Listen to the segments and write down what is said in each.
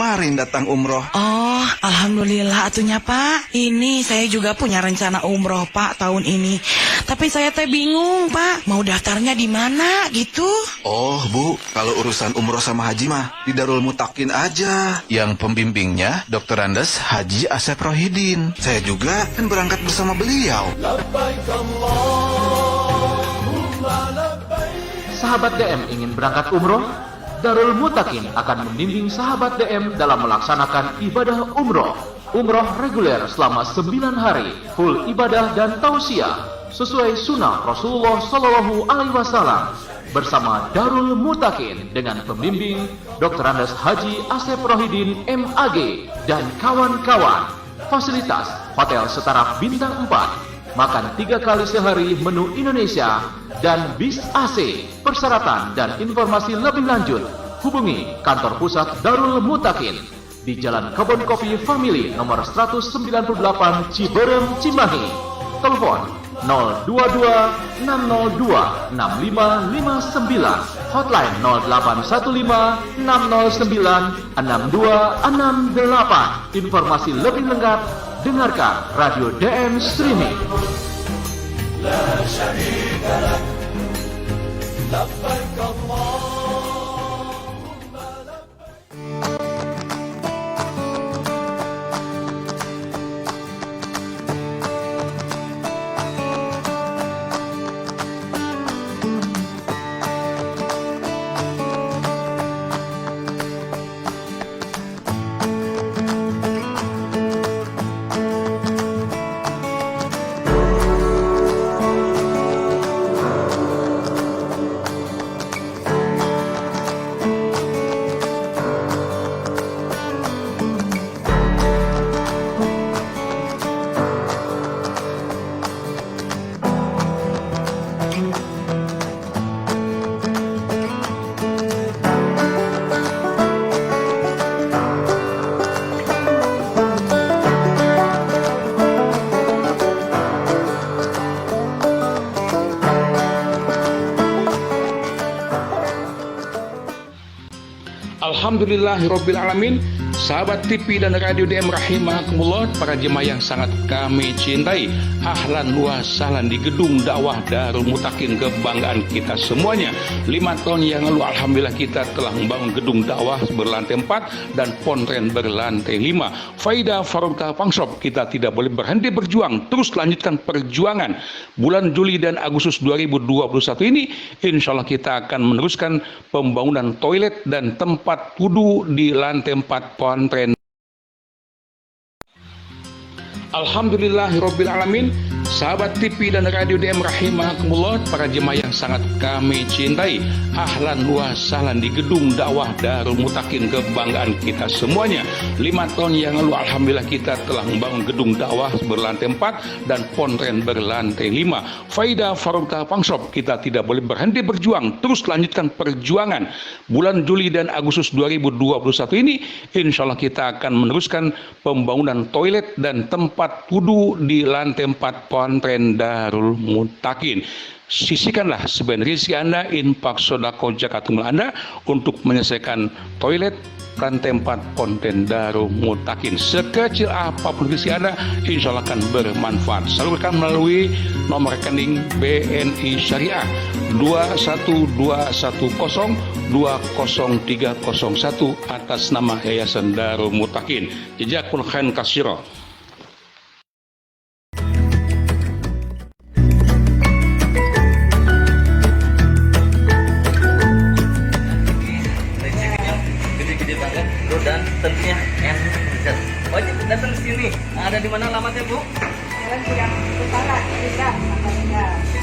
kemarin datang umroh. Oh, alhamdulillah atunya Pak. Ini saya juga punya rencana umroh Pak tahun ini. Tapi saya teh bingung Pak, mau daftarnya di mana gitu. Oh Bu, kalau urusan umroh sama haji mah di Darul Mutakin aja. Yang pembimbingnya Dr. Andes Haji Asep Rohidin. Saya juga kan berangkat bersama beliau. Sahabat DM ingin berangkat umroh? Darul Mutakin akan membimbing sahabat DM dalam melaksanakan ibadah umroh. Umroh reguler selama 9 hari, full ibadah dan tausiah sesuai sunnah Rasulullah Sallallahu Alaihi Wasallam bersama Darul Mutakin dengan pembimbing Dr. Andes Haji Asep Rohidin MAG dan kawan-kawan. Fasilitas hotel setara bintang 4, makan 3 kali sehari menu Indonesia dan bis AC. Persyaratan dan informasi lebih lanjut hubungi kantor pusat Darul Mutakin di Jalan Kebon Kopi Family nomor 198 Ciberem, Cimahi. Telepon 022 602 6559, hotline 0815 609 6268. Informasi lebih lengkap dengarkan Radio DM Streaming. La syarika lak, labbaik Allahumma labbaik. Alhamdulillahirrabbilalamin. Sahabat TV dan Radio DM rahimakumullah, para jemaah yang sangat kami cintai, ahlan wa sahlan di gedung dakwah Darul Mutakin, kebanggaan kita semuanya. 5 tahun yang lalu alhamdulillah kita telah membangun gedung dakwah berlantai 4 dan pontren berlantai 5. Faida Farukta Pangshop, kita tidak boleh berhenti berjuang, terus lanjutkan perjuangan. Bulan Juli dan Agustus 2021 ini insya Allah kita akan meneruskan pembangunan toilet dan tempat wudu di lantai 4 pontren. Alhamdulillahirrabbilalamin. Sahabat TV dan Radio DM rahimakumullah, para jemaah yang sangat kami cintai, ahlan wa sahlan di gedung dakwah Darul Mutakin, kebanggaan kita semuanya. 5 tahun yang lalu alhamdulillah kita telah membangun gedung dakwah berlantai 4 dan pontren berlantai 5. Faida Farukta Pangshop, kita tidak boleh berhenti berjuang, terus lanjutkan perjuangan. Bulan Juli dan Agustus 2021 ini insya Allah kita akan meneruskan pembangunan toilet dan tempat wudu di lantai 4 pontren Darul Mutakin. Sisihkanlah sebagian rezeki Anda, infak sedekah zakat Anda untuk menyelesaikan toilet lantai 4 pontren Darul Mutakin. Sekecil apapun rezeki Anda, insya Allah akan bermanfaat. Salurkan melalui nomor rekening BNI Syariah 21210200301 atas nama Yayasan Darul Mutakin. Jazakumul khairan katsira. Dan tentunya enak. Wajib datang ke sini. Ada di mana alamatnya, Bu? Jalan Budang Utara, Rindam,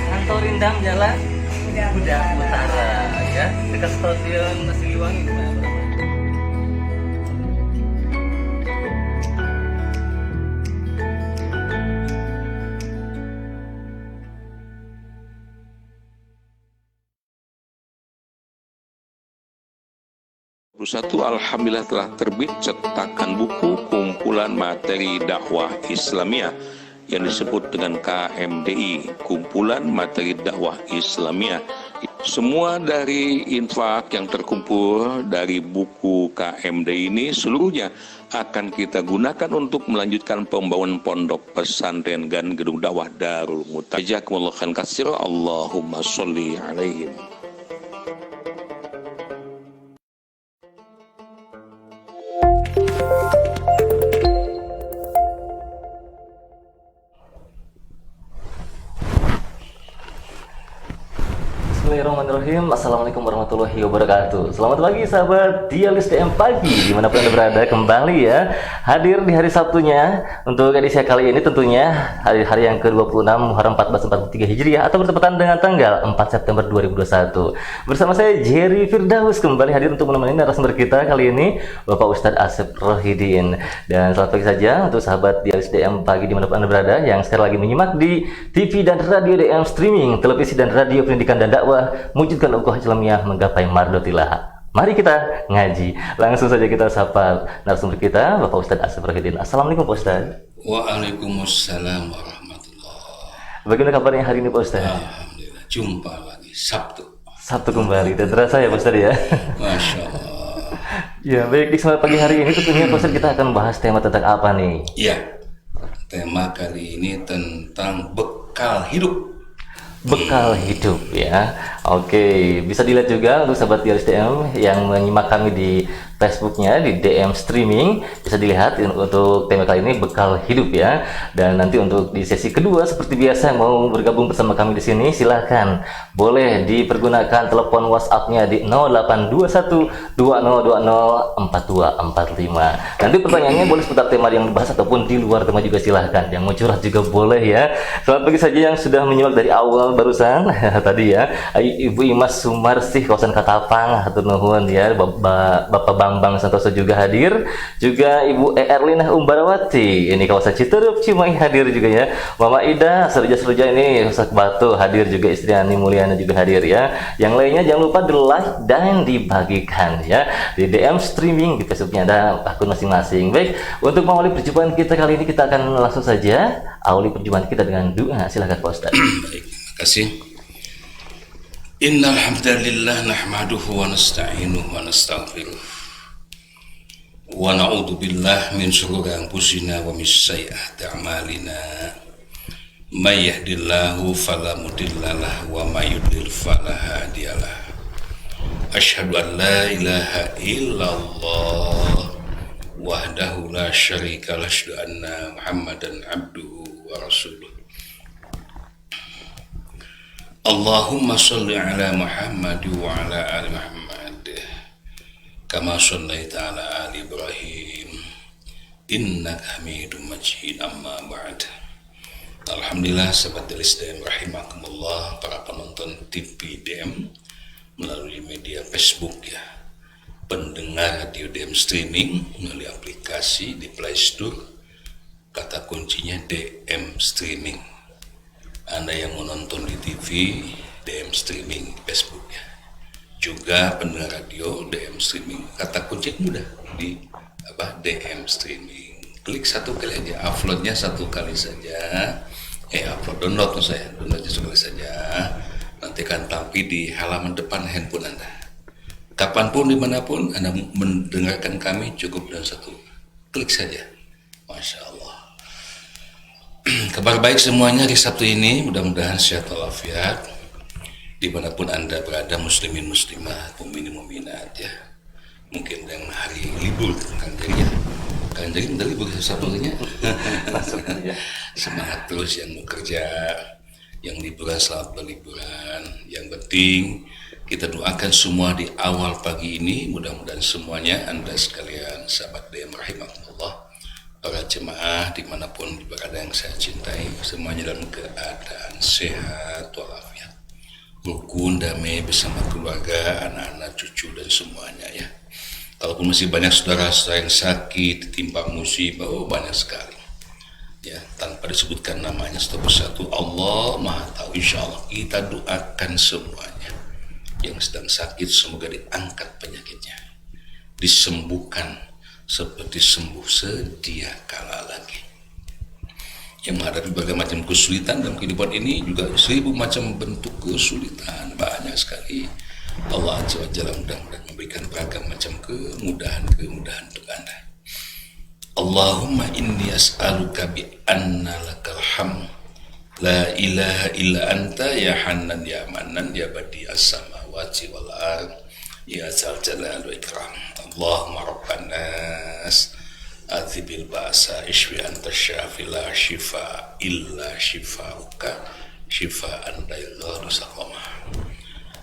Kantor Rindam, Jalan Budang Utara, ya, dekat Stadion Siliwangi. Alhamdulillah telah terbit cetakan buku kumpulan materi dakwah Islamiyah yang disebut dengan KMDI, kumpulan materi dakwah Islamiyah. Semua dari infak yang terkumpul dari buku KMD ini seluruhnya akan kita gunakan untuk melanjutkan pembangunan pondok pesantren dan gedung dakwah Darul Muta. Jazakumullah khairan katsira. Allahumma sholli alaihim. Bismillahirrahmanirrahim. Assalamualaikum warahmatullahi wabarakatuh. Selamat pagi sahabat Dialis DM Pagi dimanapun Anda berada, kembali ya hadir di hari Sabtunya untuk edisi kali ini, tentunya hari yang ke-26 Muharram 1443 Hijriah atau bertepatan dengan tanggal 4 September 2021. Bersama saya Jerry Firdaus kembali hadir untuk menemani narasumber kita kali ini, Bapak Ustadz Asep Rohidin. Dan selamat pagi saja untuk sahabat Dialis DM Pagi dimanapun Anda berada yang sekarang lagi menyimak di TV dan radio DM streaming, televisi dan radio pendidikan dan dakwah, mewujudkan ukhuwah Islamiyah menggapai mardotilah. Mari kita ngaji. Langsung saja kita sapa narasumber kita, Bapak Ustadz Asep Rohidin. Assalamualaikum Pak Ustadz. Waalaikumsalam warahmatullahi. Bagaimana kabarnya hari ini Pak Ustadz? Alhamdulillah, jumpa lagi Sabtu Kembali, dan terasa ya Pak Ustadz ya. Masya Allah. Ya baik, di kesempatan pagi hari ini tentunya Pak Ustadz kita akan bahas tema tentang apa nih? Ya, tema kali ini tentang bekal hidup. Bekal hidup ya. Oke, bisa dilihat juga untuk sahabat Dialis DM yang menyimak kami di Facebooknya di DM streaming, bisa dilihat untuk tema kali ini bekal hidup ya. Dan nanti untuk di sesi kedua seperti biasa yang mau bergabung bersama kami di sini, silahkan boleh dipergunakan telepon WhatsApp-nya di 082120204245. Nanti pertanyaannya boleh seputar tema yang dibahas ataupun di luar tema juga silahkan. Yang mau curhat juga boleh ya. Selamat pagi saja yang sudah menyimak dari awal barusan tadi ya. Ibu Imas Sumarsih kawasan Katapang, hatur nuhun ya. Bapak Bambang Santoso juga hadir, juga Ibu Erlina Umbarawati ini kawasan Citerup Cimahi hadir juga ya. Mama Ida Serja ini Ustaz Batu hadir juga, istri Ani Mulyana juga hadir ya. Yang lainnya jangan lupa di like dan dibagikan ya di DM streaming di Facebooknya, ada akun masing-masing. Baik, untuk mengawali perjumpaan kita kali ini kita akan langsung saja awali perjumpaan kita dengan doa. Silakan Pak Ustaz. Baik, terima kasih. Innal hamdalillah nahmaduhu wa nasta'inuhu wa nastaghfiruh. Wa na'udzu billahi min shururi anfusina wa min sayyiati a'malina. May yahdihillahu fala mudhillalah wa may yudlil fala hadiyalah. Asyhadu an la ilaha illallah wahdahu la syarika lah, asyhadu anna Muhammadan abduhu wa rasuluh. Allahumma sholli ala Muhammad wa ala ali Muhammad kama shallaita ala ali Ibrahim innaka Hamidum Majid. Amma ba'd. Alhamdulillah sahabat Dialis DM rahimakumullah, para penonton TV DM melalui media Facebook ya, pendengar radio DM streaming melalui aplikasi di Play Store, kata kuncinya DM streaming. Anda yang menonton di TV, DM streaming Facebook ya. Juga pendengar radio, DM streaming. Kata kunci mudah di DM streaming. Klik satu kali aja, uploadnya satu kali saja. Download downloadnya satu kali saja. Nanti akan tampil di halaman depan handphone Anda. Kapanpun, dimanapun Anda mendengarkan kami, cukup dengan satu klik saja. Masya Allah. Kabar baik semuanya di Sabtu ini, mudah-mudahan sehat walafiat dimanapun Anda berada, muslimin muslimat, mukminin mukminat ya. Mungkin yang hari libur Kang Jari ya. Kang Jari bentar libur Sabtunya. Semangat terus yang mau kerja, yang liburan selamat berliburan. Yang penting kita doakan semua di awal pagi ini, mudah-mudahan semuanya Anda sekalian sahabat DM rahimakumullah, para jemaah dimanapun berada yang saya cintai, semuanya dalam keadaan sehat walafiat, rukun damai bersama keluarga, anak-anak, cucu dan semuanya ya. Kalaupun masih banyak saudara-saudara yang sakit, ditimpa musibah, banyak sekali ya, tanpa disebutkan namanya satu persatu, Allah Maha tahu. Insya Allah kita doakan semuanya yang sedang sakit, semoga diangkat penyakitnya, disembuhkan seperti sembuh sedia kala lagi. yang menghadapi berbagai macam kesulitan dalam kehidupan ini, juga 1000 macam bentuk kesulitan, banyak sekali. Allah Azza wa Jalla mudah-mudahan memberikan beragam macam kemudahan untuk Anda. Allahumma inni as'aluka bi anna lakal hamd la ilaha illa anta ya Hannan ya Mannan ya badi as-samawati wal ard ya zal jalal wa ikram. Allahumma rabban nas adhibil ba'sa ishfi anta syafi la shifa illa shifauka shifaan la yugharu saqama.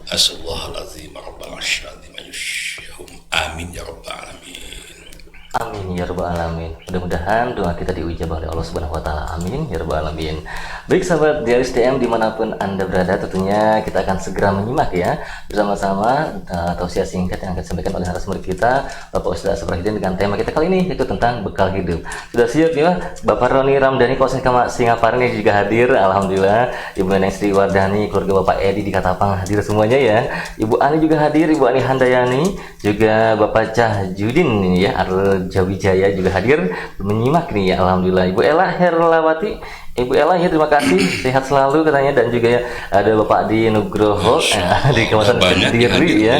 Asallahu alazim rabbal arsyil azim ayushhum amin ya rabbal alamin. Amin ya rabbal alamin. Mudah-mudahan doa kita diijabah oleh Allah Subhanahu wa taala. Amin ya rabbal alamin. Baik sahabat Dialis DM dimanapun Anda berada, tentunya kita akan segera menyimak ya bersama-sama tausiah singkat yang akan disampaikan oleh narasumber kita Bapak Ustaz Asep Rohidin dengan tema kita kali ini yaitu tentang bekal hidup. Sudah siap ya Bapak Roni Ramdhani Koseka Singapura ini juga hadir, alhamdulillah. Ibu Neneng Sri Wardani, keluarga Bapak Edi di Katapang hadir semuanya ya. Ibu Ani juga hadir, Ibu Ani Handayani, juga Bapak Cah Judin ya, Jawijaya juga hadir menyimak nih ya, alhamdulillah. Ibu Ella Herlawati, Ibu Ella ya terima kasih, sehat selalu katanya. Dan juga ya ada Bapak Adi Nugroho di kawasan Kediri ya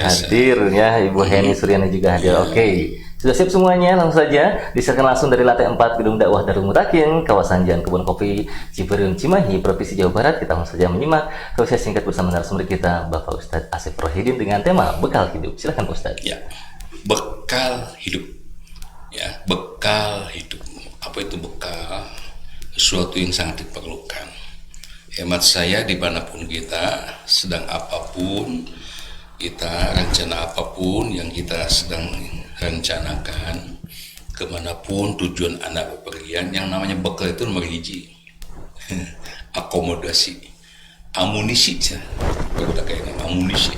hadir ya. Ibu Heni Suryani juga hadir. Oke, sudah siap semuanya, langsung saja disiarkan langsung dari lantai 4 Gedung Dakwah Darul Mutakin, kawasan Jalan Kebun Kopi Ciberiun Cimahi, Provinsi Jawa Barat. Kita langsung saja menyimak tausiah singkat bersama narasumber kita Bapak Ustadz Asep Rohidin dengan tema bekal hidup. Silakan Pak Ustadz. Ya, bekal hidup. Ya, bekal hidup. Apa itu bekal? Sesuatu yang sangat diperlukan. Hemat saya, dimanapun kita, sedang apapun kita, rencana apapun yang kita sedang rencanakan, kemanapun tujuan anak bepergian, yang namanya bekal itu nomor hiji. Akomodasi, amunisi, baru tak kayak amunisi.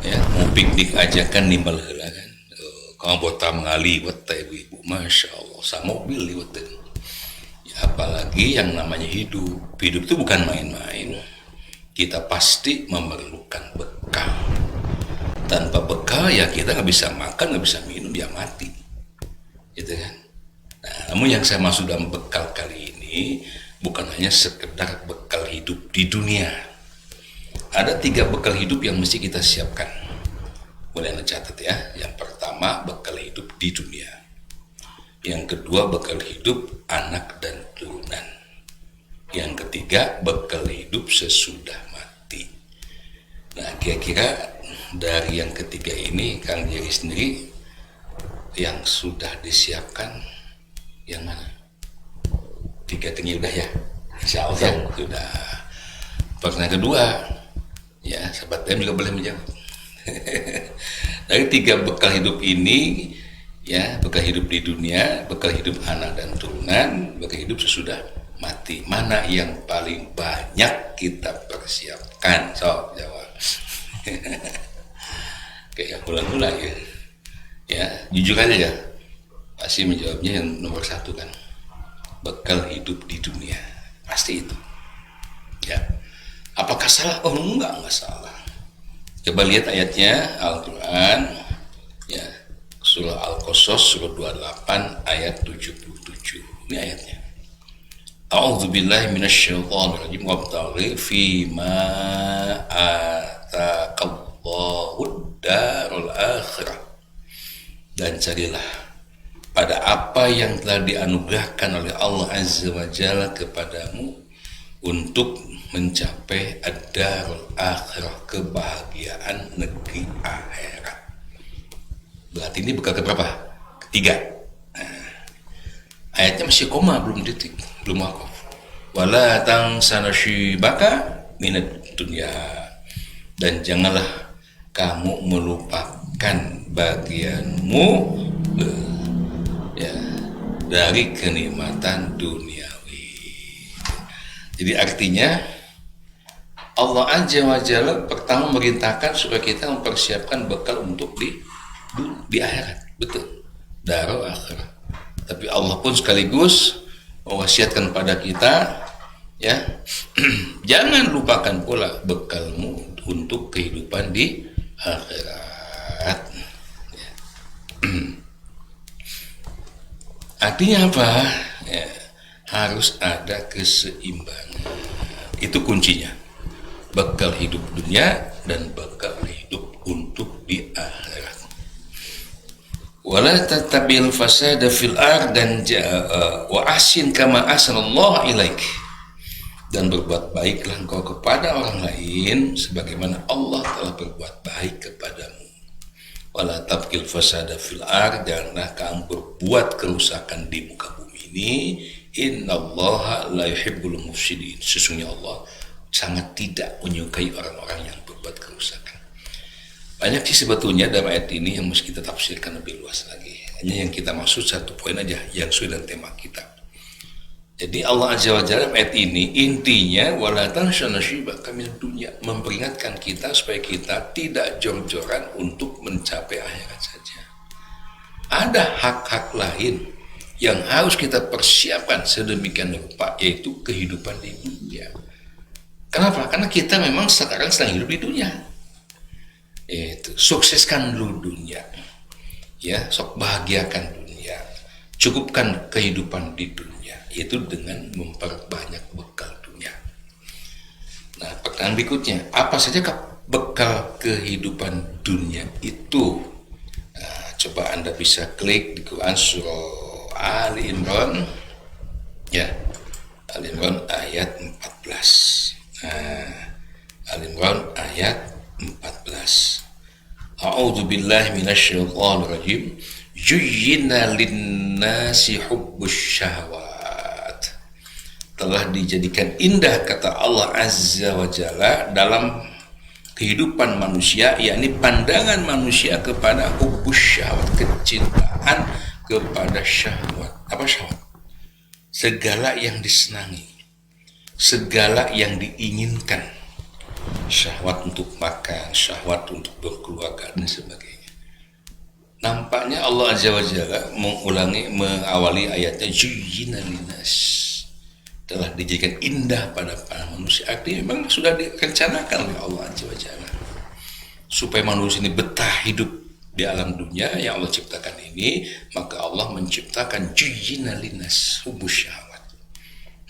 Ya, mau piknik aja kan nimbal heula kan. Kamu bota mengali wete ibu-ibu, masya Allah, sama mobil di wete. Ya, apalagi yang namanya hidup itu bukan main-main. Kita pasti memerlukan bekal. Tanpa bekal ya kita nggak bisa makan, nggak bisa minum, ya mati, gitu kan. Nah, namun yang saya maksud dalam bekal kali ini bukan hanya sekedar bekal hidup di dunia. Ada 3 bekal hidup yang mesti kita siapkan. Boleh Anda catat ya. Yang pertama, bekal hidup di dunia. Yang kedua, bekal hidup anak dan turunan. Yang ketiga, bekal hidup sesudah mati. Nah, kira-kira dari yang ketiga ini, Kang Jerry sendiri yang sudah disiapkan yang mana? 3 tinggi udah ya? Insya Allah ya, sudah. Pertanyaan kedua, ya sahabat DM juga boleh menjawab. Dari 3 bekal hidup ini ya, bekal hidup di dunia, bekal hidup anak dan turunan, bekal hidup sesudah mati, mana yang paling banyak kita persiapkan? So, jawab. Kayak ulang-ulang ya. Ya, jujur aja ya. Pasti menjawabnya yang nomor 1 kan. Bekal hidup di dunia. Pasti itu. Ya. Apakah salah? Oh, enggak salah. Coba lihat ayatnya Al-Quran ya, surah Al-Qasas surah 28 ayat 77. Ini ayatnya. A'udzubillahi minasyaitonirrajim wabtaghi fima ataqallahu darul akhirah. Dan carilah pada apa yang telah dianugerahkan oleh Allah Azza wa Jalla kepadamu untuk mencapai ad-darul akhirah, kebahagiaan negeri akhirat. Berarti ini bekal keberapa? Ketiga. Nah, ayatnya masih koma, belum titik, belum wakaf. Wala tansana nasibaka minad dunya. Dan janganlah kamu melupakan bagianmu ya dari kenikmatan duniawi. Jadi artinya Allah Azza wa Jalla pertama memerintahkan supaya kita mempersiapkan bekal untuk di akhirat, betul, darul akhirat. Tapi Allah pun sekaligus mewasiatkan pada kita ya jangan lupakan pula bekalmu untuk kehidupan di akhirat. Ya. Artinya apa? Ya. harus ada keseimbangan. Itu kuncinya. Bekal hidup dunia dan bekal hidup untuk di akhirat. Wala tatabil fasada fil ard dan wa ahsin kama ahsanallahu ilaik. Dan berbuat baiklah engkau kepada orang lain sebagaimana Allah telah berbuat baik kepadamu. Wala tabqil fasada fil ard, janganlah kamu berbuat kerusakan di muka bumi ini. Innallaha la yuhibbul mufsidin. Sesungguhnya Allah sangat tidak menyukai orang-orang yang berbuat kerusakan. Banyak sih sebetulnya dalam ayat ini yang mesti kita tafsirkan lebih luas lagi. Hanya yang kita maksud satu poin aja yang sesuai dengan tema kita. Jadi Allah Azza wa Jalla ayat ini intinya wala tansha nasibaka minad dunya, memperingatkan kita supaya kita tidak jor-joran untuk mencapai akhirat saja. Ada hak-hak lain yang harus kita persiapkan sedemikian rupa, yaitu kehidupan di dunia. Kenapa? Karena kita memang sekarang sedang hidup di dunia. Itu sukseskan dulu dunia, ya, sok bahagiakan dunia, cukupkan kehidupan di dunia. Yaitu dengan memperbanyak bekal dunia. Nah, pertanyaan berikutnya, apa saja bekal kehidupan dunia itu? Nah, coba Anda bisa klik di Quran surah Ali Imran, ya, Ali Imran ayat 14. Nah, Ali Imran ayat 14. A'udzu billahi minasyaitonir rajim. Juyyina lin-nasi hubbus syahwat. Telah dijadikan indah, kata Allah Azza wa Jalla, dalam kehidupan manusia, yakni pandangan manusia kepada hubbus syahwat, kecintaan kepada syahwat. Apa syahwat? Segala yang disenangi, segala yang diinginkan. Syahwat untuk makan, syahwat untuk berkeluarga dan sebagainya. Nampaknya Allah Azza wa Jalla mengawali ayatnya juyyina linnas, telah dijadikan indah pada para manusia. Artinya memang sudah direncanakan oleh Allah Azza wa Jalla supaya manusia ini betah hidup di alam dunia yang Allah ciptakan ini. Maka Allah menciptakan juyyina linnas, hubbus syahwat,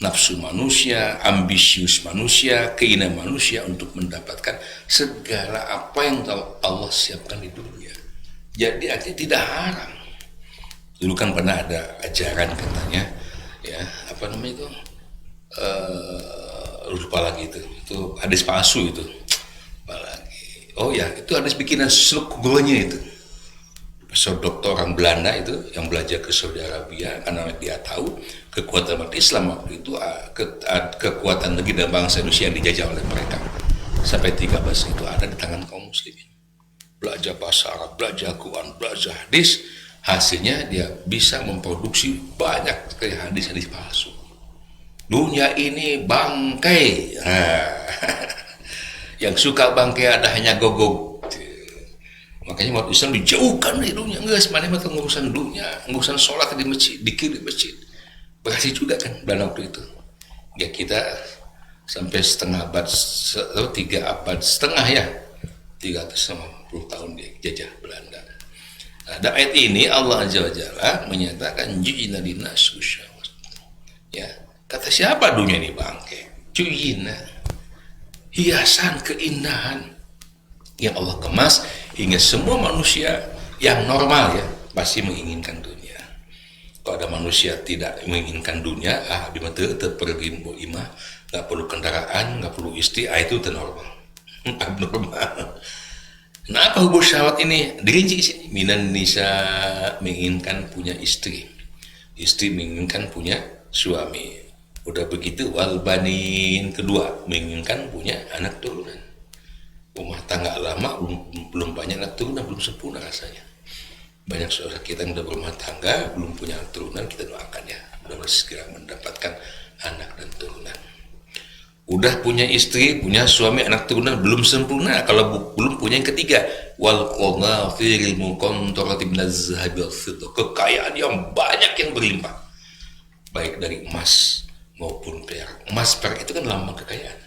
nafsu manusia, ambisius manusia, keinginan manusia untuk mendapatkan segala apa yang Allah siapkan di dunia. Jadi artinya tidak haram. Dulu kan pernah ada ajaran katanya, ya, apa namanya itu, lupa lagi itu hadis palsu itu. Lupa lagi. Oh ya, itu hadis bikinan Slukgonya itu. Profesor doktor orang Belanda itu yang belajar ke Saudi Arabia, karena dia tahu kekuatan umat Islam waktu itu, kekuatan negeri dan bangsa Indonesia yang dijajah oleh mereka sampai 13 itu ada di tangan kaum muslimin. Belajar bahasa Arab, belajar Quran, belajar hadis, hasilnya dia bisa memproduksi banyak sekali hadis-hadis palsu. Dunia ini bangkai. Yang suka bangkai ada hanya gogok. Makanya umat Islam dijauhkan dari dunia. Enggak, semuanya itu ngurusan dunia, ngurusan sholat di masjid, dikir di masjid. Berhasil juga kan pada waktu itu. Ya kita sampai setengah abad, 3 abad setengah ya, 350 tahun dijajah Belanda. Nah, dalam ayat ini Allah Azza wa Jalla menyatakan ju'ina linnas syahwat. Ya, kata siapa dunia ini bangke? Ju'ina, hiasan keindahan yang Allah kemas hingga semua manusia yang normal ya pasti menginginkan dunia. Kalau ada manusia tidak menginginkan dunia, di mata terpergi imah, nggak perlu kendaraan, nggak perlu istri, itu normal. Abnormal. Kenapa hubbus syahwat ini dirinci di sini? Minan nisa, menginginkan punya istri, istri menginginkan punya suami. Udah begitu wal banin, kedua menginginkan punya anak turunan. Rumah tangga lama belum banyak anak turunan, belum sempurna rasanya. Banyak saudara kita yang udah berumah tangga belum punya anak turunan, kita doakan ya mudah-mudahan segera mendapatkan anak dan turunan. Udah punya istri, punya suami, anak turunan belum sempurna kalau belum punya yang ketiga, wal qanatiril muqantarati minaz zahabi wal fiddah, kekayaan yang banyak yang berlimpah baik dari emas maupun perak. Emas perak itu kan lambang kekayaan.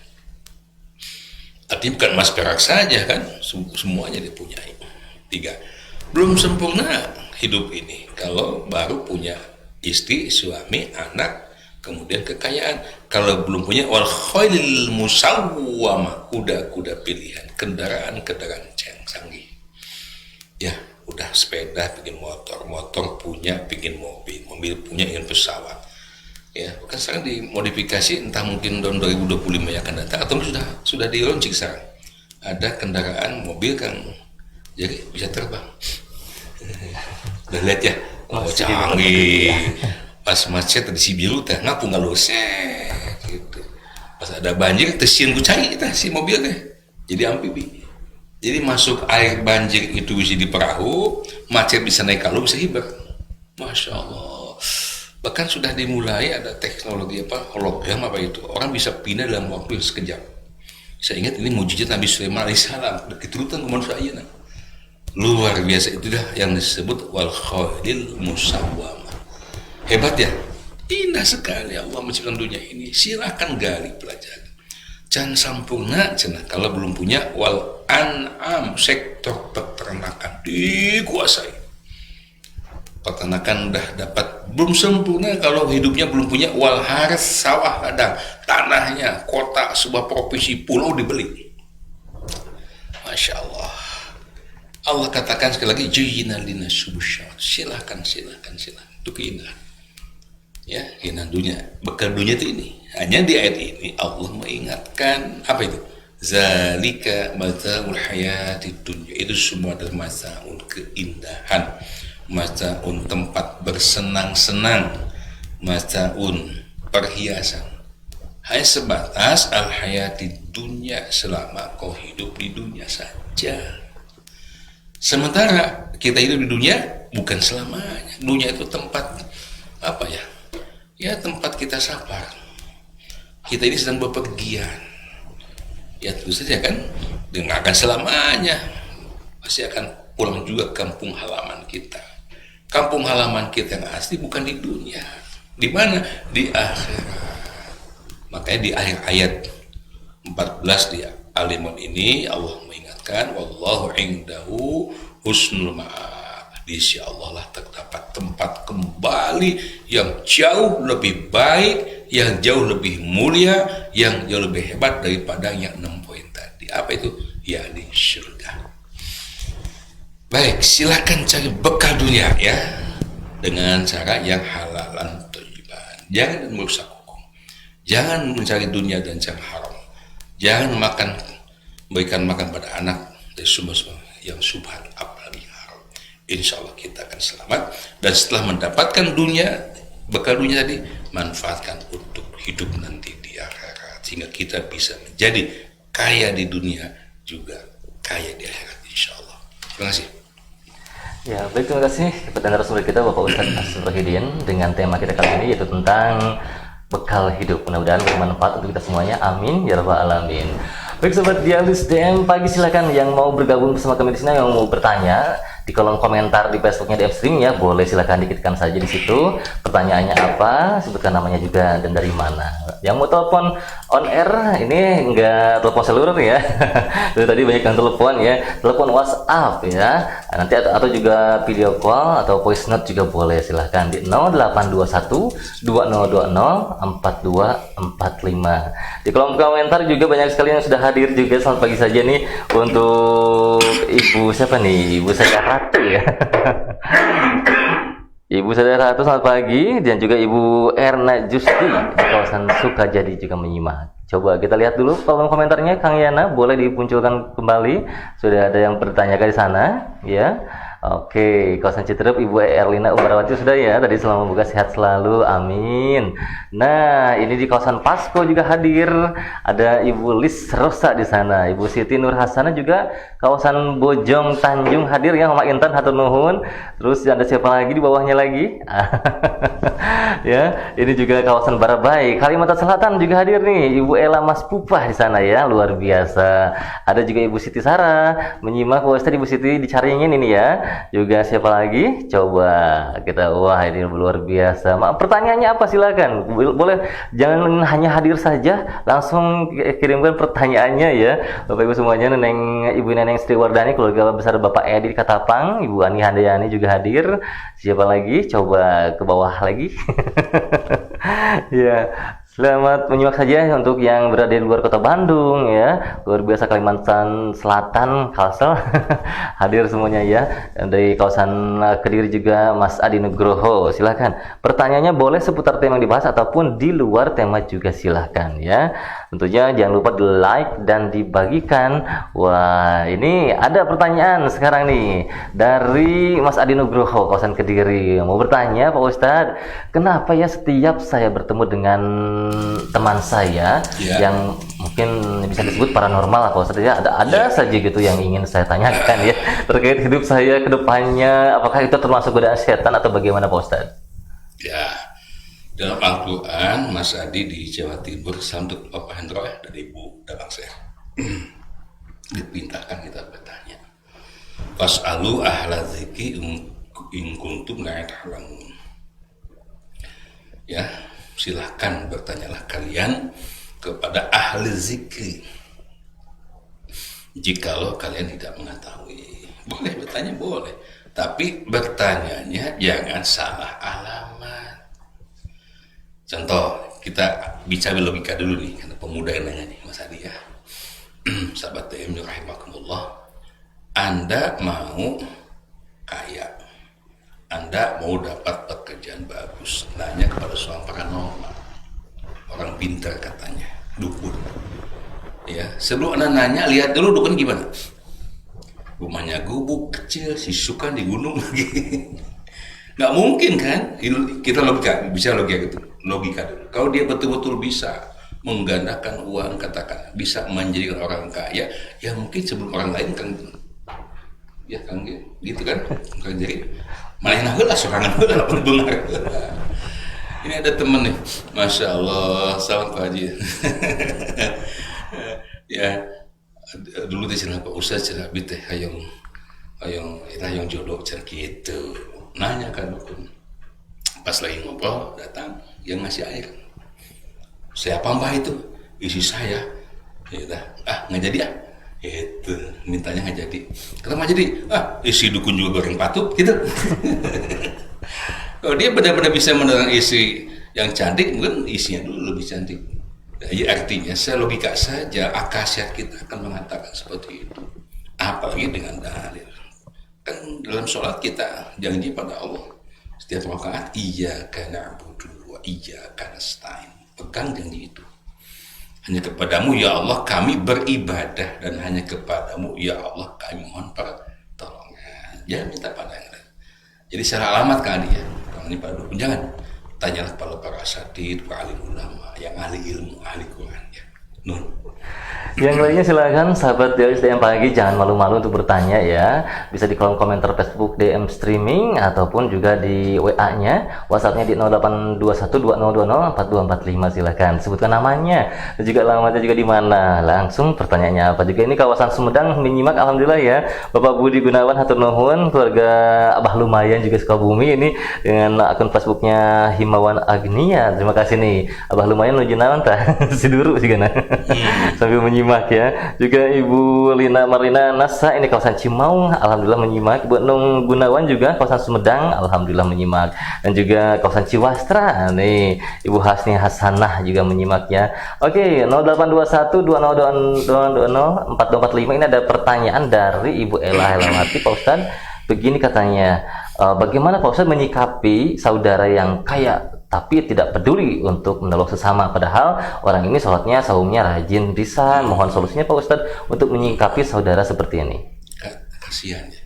Artinya bukan emas perak saja kan, semuanya dipunyai. 3. Belum sempurna hidup ini kalau baru punya istri, suami, anak, Kemudian kekayaan. Kalau belum punya, wal khailil musawwamah, kuda-kuda pilihan, kendaraan-kendaraan yang canggih. Ya, udah sepeda pingin motor, motor punya pingin mobil, mobil punya ingin pesawat. Ya, bukan sekarang dimodifikasi, entah mungkin tahun 2025 yang akan datang atau sudah di launching sekarang. Ada kendaraan mobil kan jadi bisa terbang. Udah lihat ya, oh canggih. Pas macet di Sibiru teh ngapu ngalus gitu. Pas ada banjir tesian ku cai teh si mobil teh. Jadi amfibi. Jadi masuk air banjir itu bisa di perahu, macet bisa naik kalau bisa hiber. Masya Allah. Bahkan sudah dimulai ada teknologi hologram itu. Orang bisa pindah dalam waktu yang sekejap. Saya ingat ini mujizat Nabi Sulaiman alaihissalam. Diturutan ke manusia ayeuna. Luar biasa, itu dah yang disebut wal khailil musawwamah. Hebat ya, indah sekali Allah menciptakan dunia ini. Silakan gali pelajari. Jangan sempurna, kalau belum punya wal an'am, sektor peternakan dikuasai. Peternakan udah dapat, belum sempurna kalau hidupnya belum punya wal haras, sawah ladang, tanahnya, kota, sebuah provinsi, pulau dibeli. Masya Allah. Allah katakan sekali lagi, juyina lina subusyawat. Silakan. Itu keindahan. Ya, keindahan dunia. Bekal dunia itu ini. Hanya di ayat ini Allah mengingatkan apa itu? Zalika mata'ul hayatid dunya. Itu semua adalah mata'ul keindahan. Mata'un tempat bersenang-senang. Mata'un perhiasan. Hanya sebatas al hayatid dunya selama kau hidup di dunia saja. Sementara kita hidup di dunia bukan selamanya. Dunia itu tempat apa ya? Ya tempat kita sabar. Kita ini sedang bepergian. Ya terus saja kan, dengan akan selamanya. Pasti akan pulang juga ke kampung halaman kita. Kampung halaman kita yang asli bukan di dunia. Di mana? Di akhirat. Makanya di akhir ayat 14 di Al-Imran ini Allah mengingatkan wallahu indahu husnul ma'ab. Di sisi Allah lah terdapat tempat kembali yang jauh lebih baik, yang jauh lebih mulia, yang jauh lebih hebat daripada yang 6 poin tadi. Apa itu? Ya di surga. Baik, silakan cari bekal dunia ya dengan cara yang halalan thayyiban. Jangan merusak hukum. Jangan mencari dunia dan yang haram. Jangan berikan makan pada anak dari sumber yang subhan, apalagi haram. Insya Allah kita akan selamat. Dan setelah mendapatkan dunia, bekal dunia tadi, manfaatkan untuk hidup nanti di akhirat. Sehingga kita bisa menjadi kaya di dunia, juga kaya di akhirat insya Allah. Terima kasih. Ya, baik, terima kasih kepada narasumber kita Bapak Ustadz Asy-Syahrudin dengan tema kita kali ini yaitu tentang bekal hidup. Mudah-mudahan bermanfaat untuk kita semuanya. Amin ya rabbal alamin. Baik sobat Dialus DM Pagi, silakan yang mau bergabung bersama kami di sini, yang mau bertanya di kolom komentar di Facebooknya DM Stream ya, boleh silakan diketikkan saja di situ pertanyaannya apa, sebutkan namanya juga dan dari mana. Yang mau telepon on air ini enggak telepon seluler ya. Dari tadi banyak yang telepon ya, telepon WhatsApp ya. Nanti atau juga video call atau voice note juga boleh, silahkan di 0821 2020 4245. Di kolom komentar juga banyak sekali yang sudah hadir juga. Selamat pagi saja nih untuk Ibu siapa nih? Ibu saya Ratu ya. Ibu Saudara Ratu selamat pagi, dan juga Ibu Erna Justi di kawasan Sukajadi juga menyimak. Coba kita lihat dulu kolom komentarnya Kang Yana, boleh dimunculkan kembali. Sudah ada yang bertanya di sana ya. Oke, kawasan Citerup Ibu Erlina Umarawati sudah ya. Tadi selamat membuka, sehat selalu, amin. Nah, ini di kawasan Pasko juga hadir. Ada Ibu Lis Rosa di sana. Ibu Siti Nur Hasanah juga kawasan Bojong Tanjung hadir ya. Mama Intan hatur nuhun. Terus ada siapa lagi di bawahnya lagi? Ya, ini juga kawasan Barabai, Kalimantan Selatan juga hadir nih. Ibu Ella Mas Pupah di sana ya, luar biasa. Ada juga Ibu Siti Sarah menyimak. Tadi Ibu Siti dicariin ini ya. Juga siapa lagi? Coba kita, wah ini luar biasa. Pertanyaannya apa, silakan. Boleh, jangan hanya hadir saja, langsung kirimkan pertanyaannya ya. Bapak Ibu semuanya, Ibu Neneng Sri Wardani, keluarga besar Bapak Edi di Katapang, Ibu Ani Handayani juga hadir. Siapa lagi? Coba ke bawah lagi. Ya, selamat menyimak saja untuk yang berada di luar kota Bandung ya, luar biasa Kalimantan Selatan, Kalsel hadir semuanya ya. Dari kawasan Kediri juga Mas Adi Nugroho, silakan. Pertanyaannya boleh seputar tema yang dibahas ataupun di luar tema juga silakan ya. Tentunya jangan lupa di like dan dibagikan. Wah, ini ada pertanyaan sekarang nih dari Mas Adi Nugroho, kawasan Kediri. Mau bertanya Pak Ustadz, kenapa ya setiap saya bertemu dengan teman saya yang mungkin bisa disebut paranormal Pak Ustadz ya, ada saja gitu yang ingin saya tanyakan ya terkait hidup saya ke depannya, apakah itu termasuk godaan setan atau bagaimana Pak Ustadz? Ya, dalam Al-Quran, Mas Adi di Jawa Timur, salam untuk Bapak Hendro ya, dari Ibu Dabang saya. Dipintakan kita bertanya. Fas'alu ahla dzikri in kuntum la ta'lamun. Ya, silahkan bertanyalah kalian kepada ahli zikri jikalau kalian tidak mengetahui. Boleh bertanya, boleh, tapi bertanyanya jangan salah alamat. Contoh, kita bicara logika dulu nih, karena pemuda yang nanya nih Mas Adi ya. Sahabat DM rahimakumullah, Anda mau kaya, Anda mau dapat pekerjaan bagus, nanya kepada seorang paranormal, orang pintar katanya, dukun. Ya, sebelum Anda nanya, lihat dulu dukun gimana. Rumahnya gubuk kecil, sisukan di gunung lagi. Nggak mungkin kan? Kita bisa logika gitu. Logika dulu. Kalau dia betul-betul bisa menggandakan uang, katakan bisa menjadikan orang kaya, ya mungkin sebelum orang lain kan, ya kan gitu kan? Jadi malah heula sorangan heula benar. Ini ada temen nih, Masya Allah, salam Pak Haji. Ya, dulu di sini Pak Ustaz cerita teh hayang jodoh cerita gitu. Nanya kan dukun. Pas lagi ngobrol datang yang ngasih air. Siapa mbah itu? Isi saya. Ya udah, nggak jadi ah. Itu mintanya nggak jadi. Kenapa nggak jadi? Isi dukun juga goreng patuk gitu. Kalau dia benar-benar bisa menerang isi yang cantik, mungkin isinya dulu lebih cantik. Ya, artinya saya logika saja akasiat kita akan mengatakan seperti itu. Apalagi dengan dalil. Kan dalam sholat kita janji pada Allah setiap rakaat iyyaka na'budu wa iyyaka nasta'in. Pegang janji itu. Hanya kepadamu ya Allah kami beribadah dan hanya kepadamu ya Allah kami mohon pertolongan. Jangan minta pada yang lain. Jadi secara alamat kan dia. Kalau ini pada dukun jangan. Tanyalah pada para asatid, para alim ulama yang ahli ilmu, ahli Quran ya. Nun. Yang lainnya silakan sahabat Dialis DM Pagi, jangan malu-malu untuk bertanya ya. Bisa di kolom komentar Facebook DM streaming ataupun juga di WA-nya, WhatsApp-nya di 082120204245 silakan. Sebutkan namanya dan juga alamatnya juga di mana. Langsung pertanyaannya apa juga. Ini kawasan Sumedang menyimak alhamdulillah ya. Bapak Budi Gunawan hatur nuhun, keluarga Abah Lumayan juga Sukabumi ini dengan akun Facebooknya Himawan Agnia. Terima kasih nih. Abah Lumayan nuju naon tah? Si duru sih kana. Sambil menyimak ya. Juga Ibu Lina Marina Nasa ini kawasan Cimaung alhamdulillah menyimak. Ibu Nung Gunawan juga kawasan Sumedang alhamdulillah menyimak. Dan juga kawasan Ciwastra nih Ibu Hasni Hasanah juga menyimak ya. Oke, 082120204245 ini ada pertanyaan dari Ibu Ella Helamati Pak Ustadz. Begini katanya, bagaimana Pak Ustadz menyikapi saudara yang kaya tapi tidak peduli untuk menolong sesama, padahal orang ini sholatnya, saumnya rajin, bisa mohon solusinya Pak Ustadz untuk menyikapi saudara seperti ini. Kasihan ya,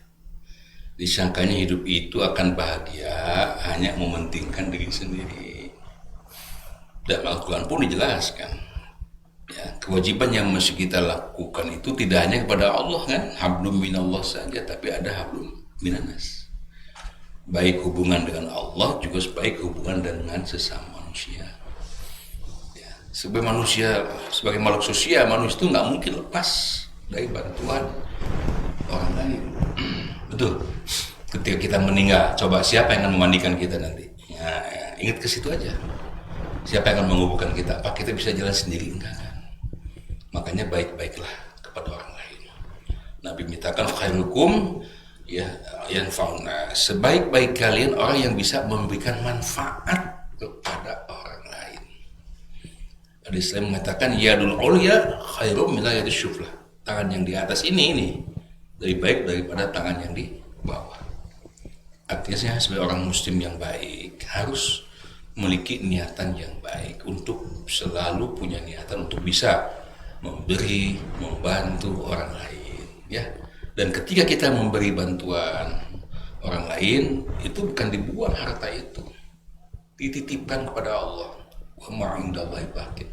disangkanya hidup itu akan bahagia hanya mementingkan diri sendiri. Dan Al-Quran pun dijelaskan ya, kewajiban yang mesti kita lakukan itu tidak hanya kepada Allah kan, hablum minallah saja, tapi ada hablum minanas. Baik hubungan dengan Allah juga sebaik hubungan dengan sesama manusia. Ya, sebagai manusia, sebagai makhluk sosial, manusia itu nggak mungkin lepas dari bantuan orang lain. Betul. Ketika kita meninggal, coba siapa yang akan memandikan kita nanti? Ya, ingat ke situ aja. Siapa yang akan menghubungkan kita? Apa kita bisa jalan sendiri? Enggak kan? Makanya baik-baiklah kepada orang lain. Nabi mintakan khairukum ya yang fauna, sebaik-baik kalian orang yang bisa memberikan manfaat kepada orang lain. Hadis lain mengatakan yadul ulya khairum min yadis syuflah. Tangan yang di atas ini lebih baik daripada tangan yang di bawah. Artinya sebagai orang muslim yang baik harus memiliki niatan yang baik untuk selalu punya niatan untuk bisa memberi, membantu orang lain, ya. Dan ketika kita memberi bantuan orang lain, itu bukan dibuang harta itu, dititipkan kepada Allah. Wa ma indallahi baqin,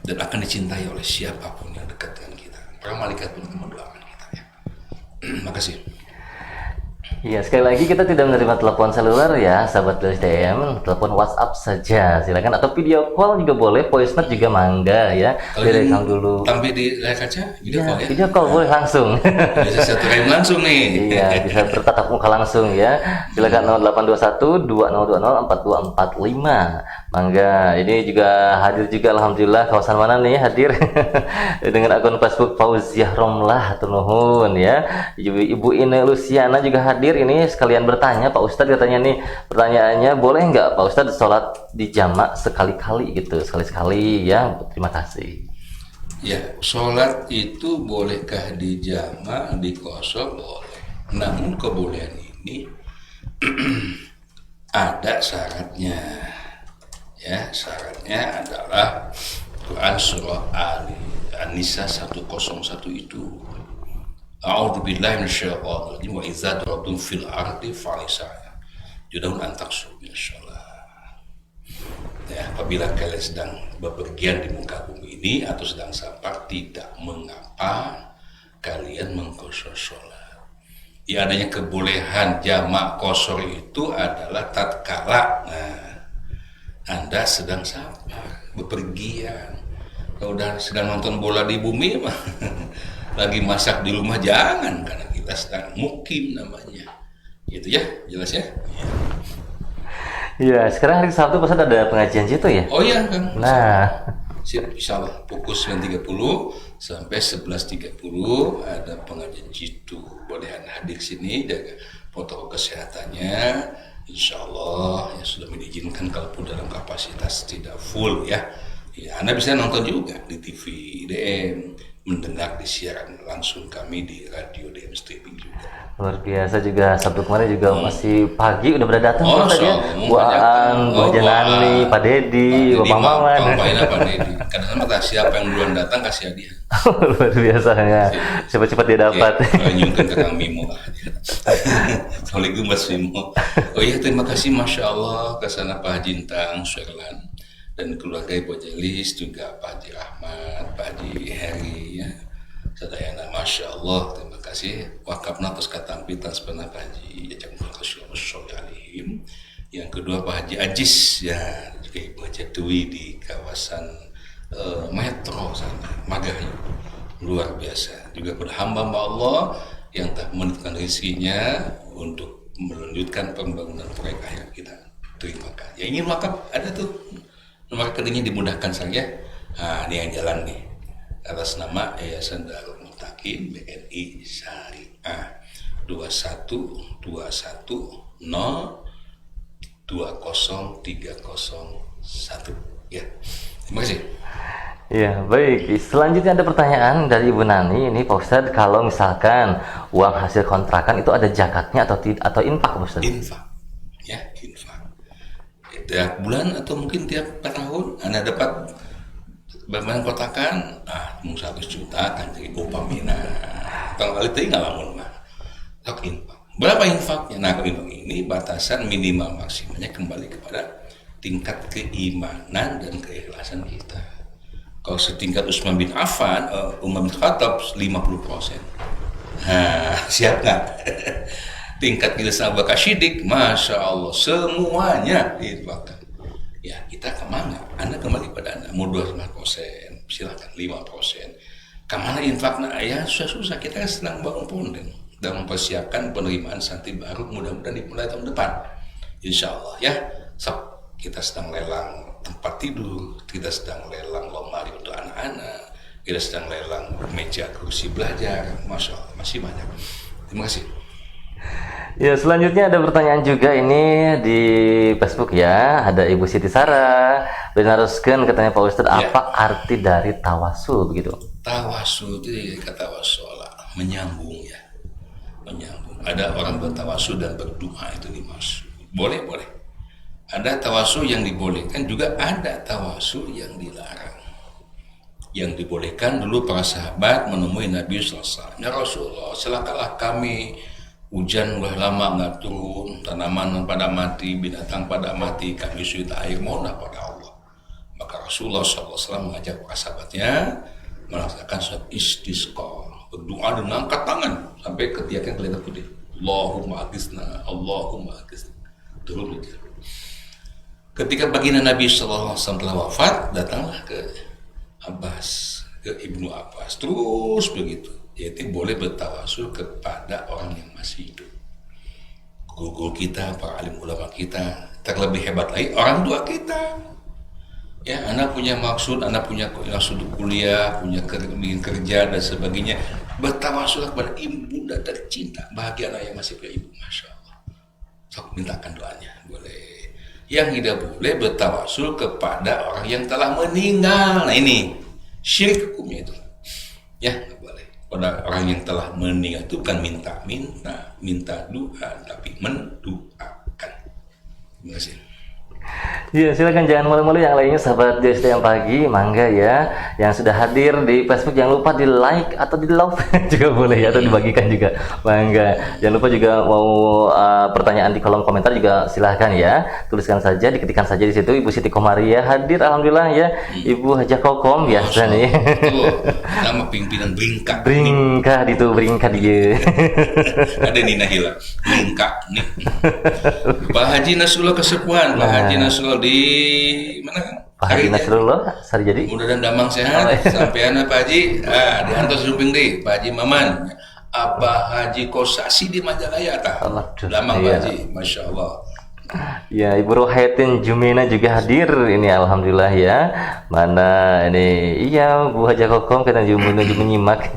dan akan dicintai oleh siapapun yang dekat dengan kita. Para malaikat pun akan mendoakan kita, ya. Makasih. Iya, sekali lagi kita tidak menerima telepon seluler ya, sahabat LSDM, telepon WhatsApp saja, silakan, atau video call juga boleh, voice note juga mangga ya. Direkam dulu. Tampil di layar kaca, video call ya. Video call boleh langsung. Bisa satu frame langsung nih. Iya, bisa bertatap muka langsung ya. Silakan 0821 2020 4245. Mangga. Ini juga hadir juga, alhamdulillah. Kawasan mana nih hadir? Dengan akun Facebook Fauziah Romlah Tunuhun ya. Ibu Ine Luciana juga hadir. Ini sekalian bertanya, Pak Ustadz katanya nih, pertanyaannya, boleh nggak Pak Ustadz sholat di jamak sekali-kali gitu, sekali-sekali ya. Terima kasih. Ya, sholat itu bolehkah di jamak, di qashar? Boleh. Namun kebolehan ini ada syaratnya. Ya, syaratnya adalah Quran surah An-Nisa 101 itu. A'udzubillahi minasyaitonir rajim wa idza darabtum fil ardi fa'isa judahun antaksu bisyallah. Ya, apabila kalian sedang bepergian di muka bumi ini atau sedang safar, tidak mengapa kalian mengqashar sholat. Ya, adanya kebolehan jamak qashar itu adalah tatkala Anda sedang safar, bepergian. Kalau udah sedang nonton bola di bumi mah lagi masak di rumah jangan, karena kita sedang mukim namanya. Gitu ya, jelas ya? Iya, sekarang hari Sabtu Pak Ustadz ada pengajian situ ya? Oh iya kan. Nah, Siap, insyaallah pukul 9.30 sampai 11.30 ada pengajian jitu. Boleh Anda hadir sini, jaga protokol kesehatannya. Insyaallah ya sudah diizinkan kalaupun dalam kapasitas tidak full ya. Ya, Anda bisa nonton juga di TV DM, mendengar di siaran langsung kami di radio DM streaming juga. luar biasa juga. Sabtu kemarin juga masih pagi udah pada datang Oh, Pak Ustadz ya. Buaan, Bu Jenani, Pak Dedi, Bapak Maman. Pak Dedi. Kadang-kadang siapa yang duluan datang kasih hadiah. Luar biasanya. Cepat-cepat dia dapat. Nyungkin ke Kang Mimo. Assalamualaikum Mas Mimo. Oh iya, terima kasih Masya Allah kesana Pak Haji Intang, Sherlan, dan keluarga Ibu Jelis, juga Pak Haji Ahmad, Pak Haji Heri ya. Sadayana Masya Allah, terima kasih. Wakafna atas katampi transpena Pak Haji Jajak Muhammad Alihim. Yang kedua Pak Haji Ajis ya, juga Ibu Haji Dwi di kawasan Metro sana, Magahayu. Luar biasa. Juga kepada hamba Allah yang tak menentukan rezekinya untuk melanjutkan pembangunan proyek akhir kita. Terima kasih. Yang ingin wakaf ada tuh nomor rekeningnya, dimudahkan saja. Nah, ini yang jalan nih. Atas nama Yayasan Darul Muttaqin BNI Syariah 21210203001 ya. Terima kasih. Ya, baik. Selanjutnya ada pertanyaan dari Ibu Nani. Ini Pak Ustadz, kalau misalkan uang hasil kontrakan itu ada zakatnya atau infak Pak Ustadz? Infak. Ya, infak. Tiap bulan atau mungkin tiap tahun Anda dapat bantuan kontrakan, mau 100 juta kan jadi upah mina. Kalau kali itu nggak lamun mah. Tak infak. Berapa infaknya? Nah, infak ini batasan minimal maksimalnya kembali kepada tingkat keimanan dan keikhlasan kita. Kalau setingkat Utsman bin Affan, Umar bin Khattab 50%. Nah, siap nggak? Tingkat keikhlasan Abu Bakar Siddiq, Masya Allah, semuanya diinfakkan. Ya, kita kemana? Anda kembali pada Anda. Mau 25%, silakan 5%. Kemana infaknya? Ya, susah-susah. Kita kan sedang bangun pondok dan mempersiapkan penerimaan santri baru, mudah-mudahan dimulai tahun depan. Insya Allah ya. Kita sedang lelang tempat tidur, kita sedang lelang lemari untuk anak-anak, kita sedang lelang meja kursi belajar. Masya Allah, masih banyak. Terima kasih. Ya, selanjutnya ada pertanyaan juga ini di Facebook ya. Ada Ibu Siti Sarah benaruskan katanya Pak Ustadz, apa arti dari tawasul begitu? Tawasul itu kata wasola, menyambung ya. Menyambung. Ada orang bertawasul dan berdoa itu dimaksud. Boleh. Ada tawasul yang dibolehkan, juga ada tawasul yang dilarang. Yang dibolehkan dulu para sahabat menemui Nabi SAW. Ya Rasulullah, celakalah kami, hujan udah lama nggak turun, tanaman pada mati, binatang pada mati, kami sulit air, mohonlah pada Allah. Maka Rasulullah SAW mengajak para sahabatnya melaksanakan suatu istisqa, berdoa dengan angkat tangan sampai ketiak yang kelihatan putih. Allahumma aghithna, turun hujan. Ketika baginda Nabi SAW telah wafat, datanglah ke Abbas, ke Ibnu Abbas, terus begitu. Yaitu boleh bertawasul kepada orang yang masih hidup. Guru kita, para alim ulama kita, terlebih hebat lagi orang tua kita. Ya, anak punya maksud, anak punya maksud kuliah, punya kerja dan sebagainya. Bertawasul kepada ibunda tercinta, bahagia anak yang masih punya ibu, masya Allah. Sok mintakan doanya, boleh. Yang tidak boleh bertawasul kepada orang yang telah meninggal. Nah ini syirik hukumnya itu. Ya, nggak boleh. Pada orang yang telah meninggal itu bukan minta doa, tapi mendoakan. Terima kasih. Ya, silakan jangan malu-malu yang lainnya sahabat DSTM Pagi, mangga ya. Yang sudah hadir di Facebook jangan lupa di like atau di love juga boleh ya, atau dibagikan juga, mangga. Jangan lupa juga mau pertanyaan di kolom komentar juga silahkan ya, tuliskan saja, diketikkan saja di situ. Ibu Siti Komaria hadir, alhamdulillah ya. Ibu Hajah Kokom biasa nih. Nama pimpinan Bringka. Bringka dia. Ada Nina Hila, Bringka nih. Pak Haji Nasrullah Kesepuan, Pak Haji Nasrullah di mana? Pak Haji Nasrullah Sarjadi. Mudah dan damang sehat. Sampai anak Pak Haji, diantar sumping deh, Pak Haji Maman. Abah Haji Kosasi di Majalaya tah. Damang Pak Haji, masya Allah. Ya, Ibu Rohaitin Jumena juga hadir ini, alhamdulillah ya. Mana ini? Iya, Bu Haja Kokom kata Jumena juga menyimak.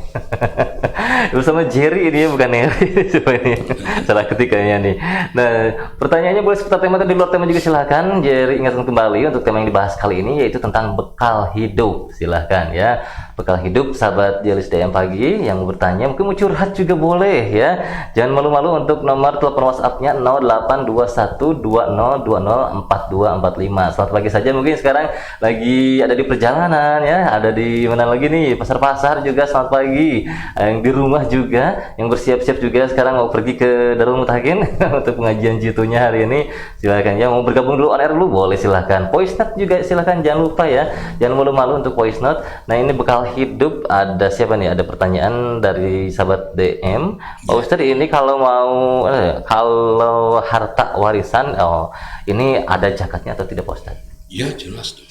Bersama Jerry ini bukan Neri. Ini salah ketikanya nih. Nah, pertanyaannya boleh seputar tema atau di luar tema juga silahkan. Jerry ingatkan kembali untuk tema yang dibahas kali ini yaitu tentang bekal hidup. Silahkan ya. Bekal hidup sahabat Dialis DM Pagi yang mau bertanya, mungkin mau curhat juga boleh ya. Jangan malu-malu untuk nomor telepon WhatsApp-nya 082120204245. Selamat pagi saja, mungkin sekarang lagi ada di perjalanan ya, ada di mana lagi nih, pasar-pasar juga selamat pagi. Yang di rumah juga, yang bersiap-siap juga sekarang mau pergi ke Darul Mutakin untuk pengajian jitunya hari ini. Silakan ya, mau bergabung dulu on air dulu boleh silahkan. Voice note juga silahkan, jangan lupa ya, jangan malu-malu untuk voice note. Nah, ini bekal hidup, ada siapa nih? Ada pertanyaan dari sahabat DM. Pak Ustadz, ini kalau mau kalau harta warisan, ini ada zakatnya atau tidak Pak Ustadz? Ya jelas tuh.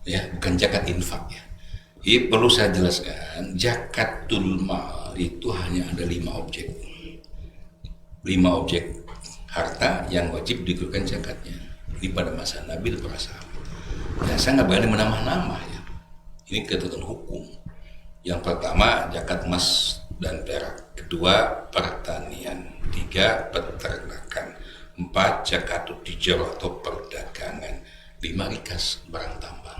Ya, bukan zakat infak ya. Ini perlu saya jelaskan, zakatul mal itu hanya ada 5 objek. 5 objek harta yang wajib dikeluarkan zakatnya. Ini pada masa Nabi dan para sahabat. Ya, saya nggak berani menambah-nambah ya. Ini ketentuan hukum. Yang pertama zakat emas dan perak, kedua pertanian, 3 peternakan, 4 zakatut tijarah atau perdagangan, 5 rikas barang tambang.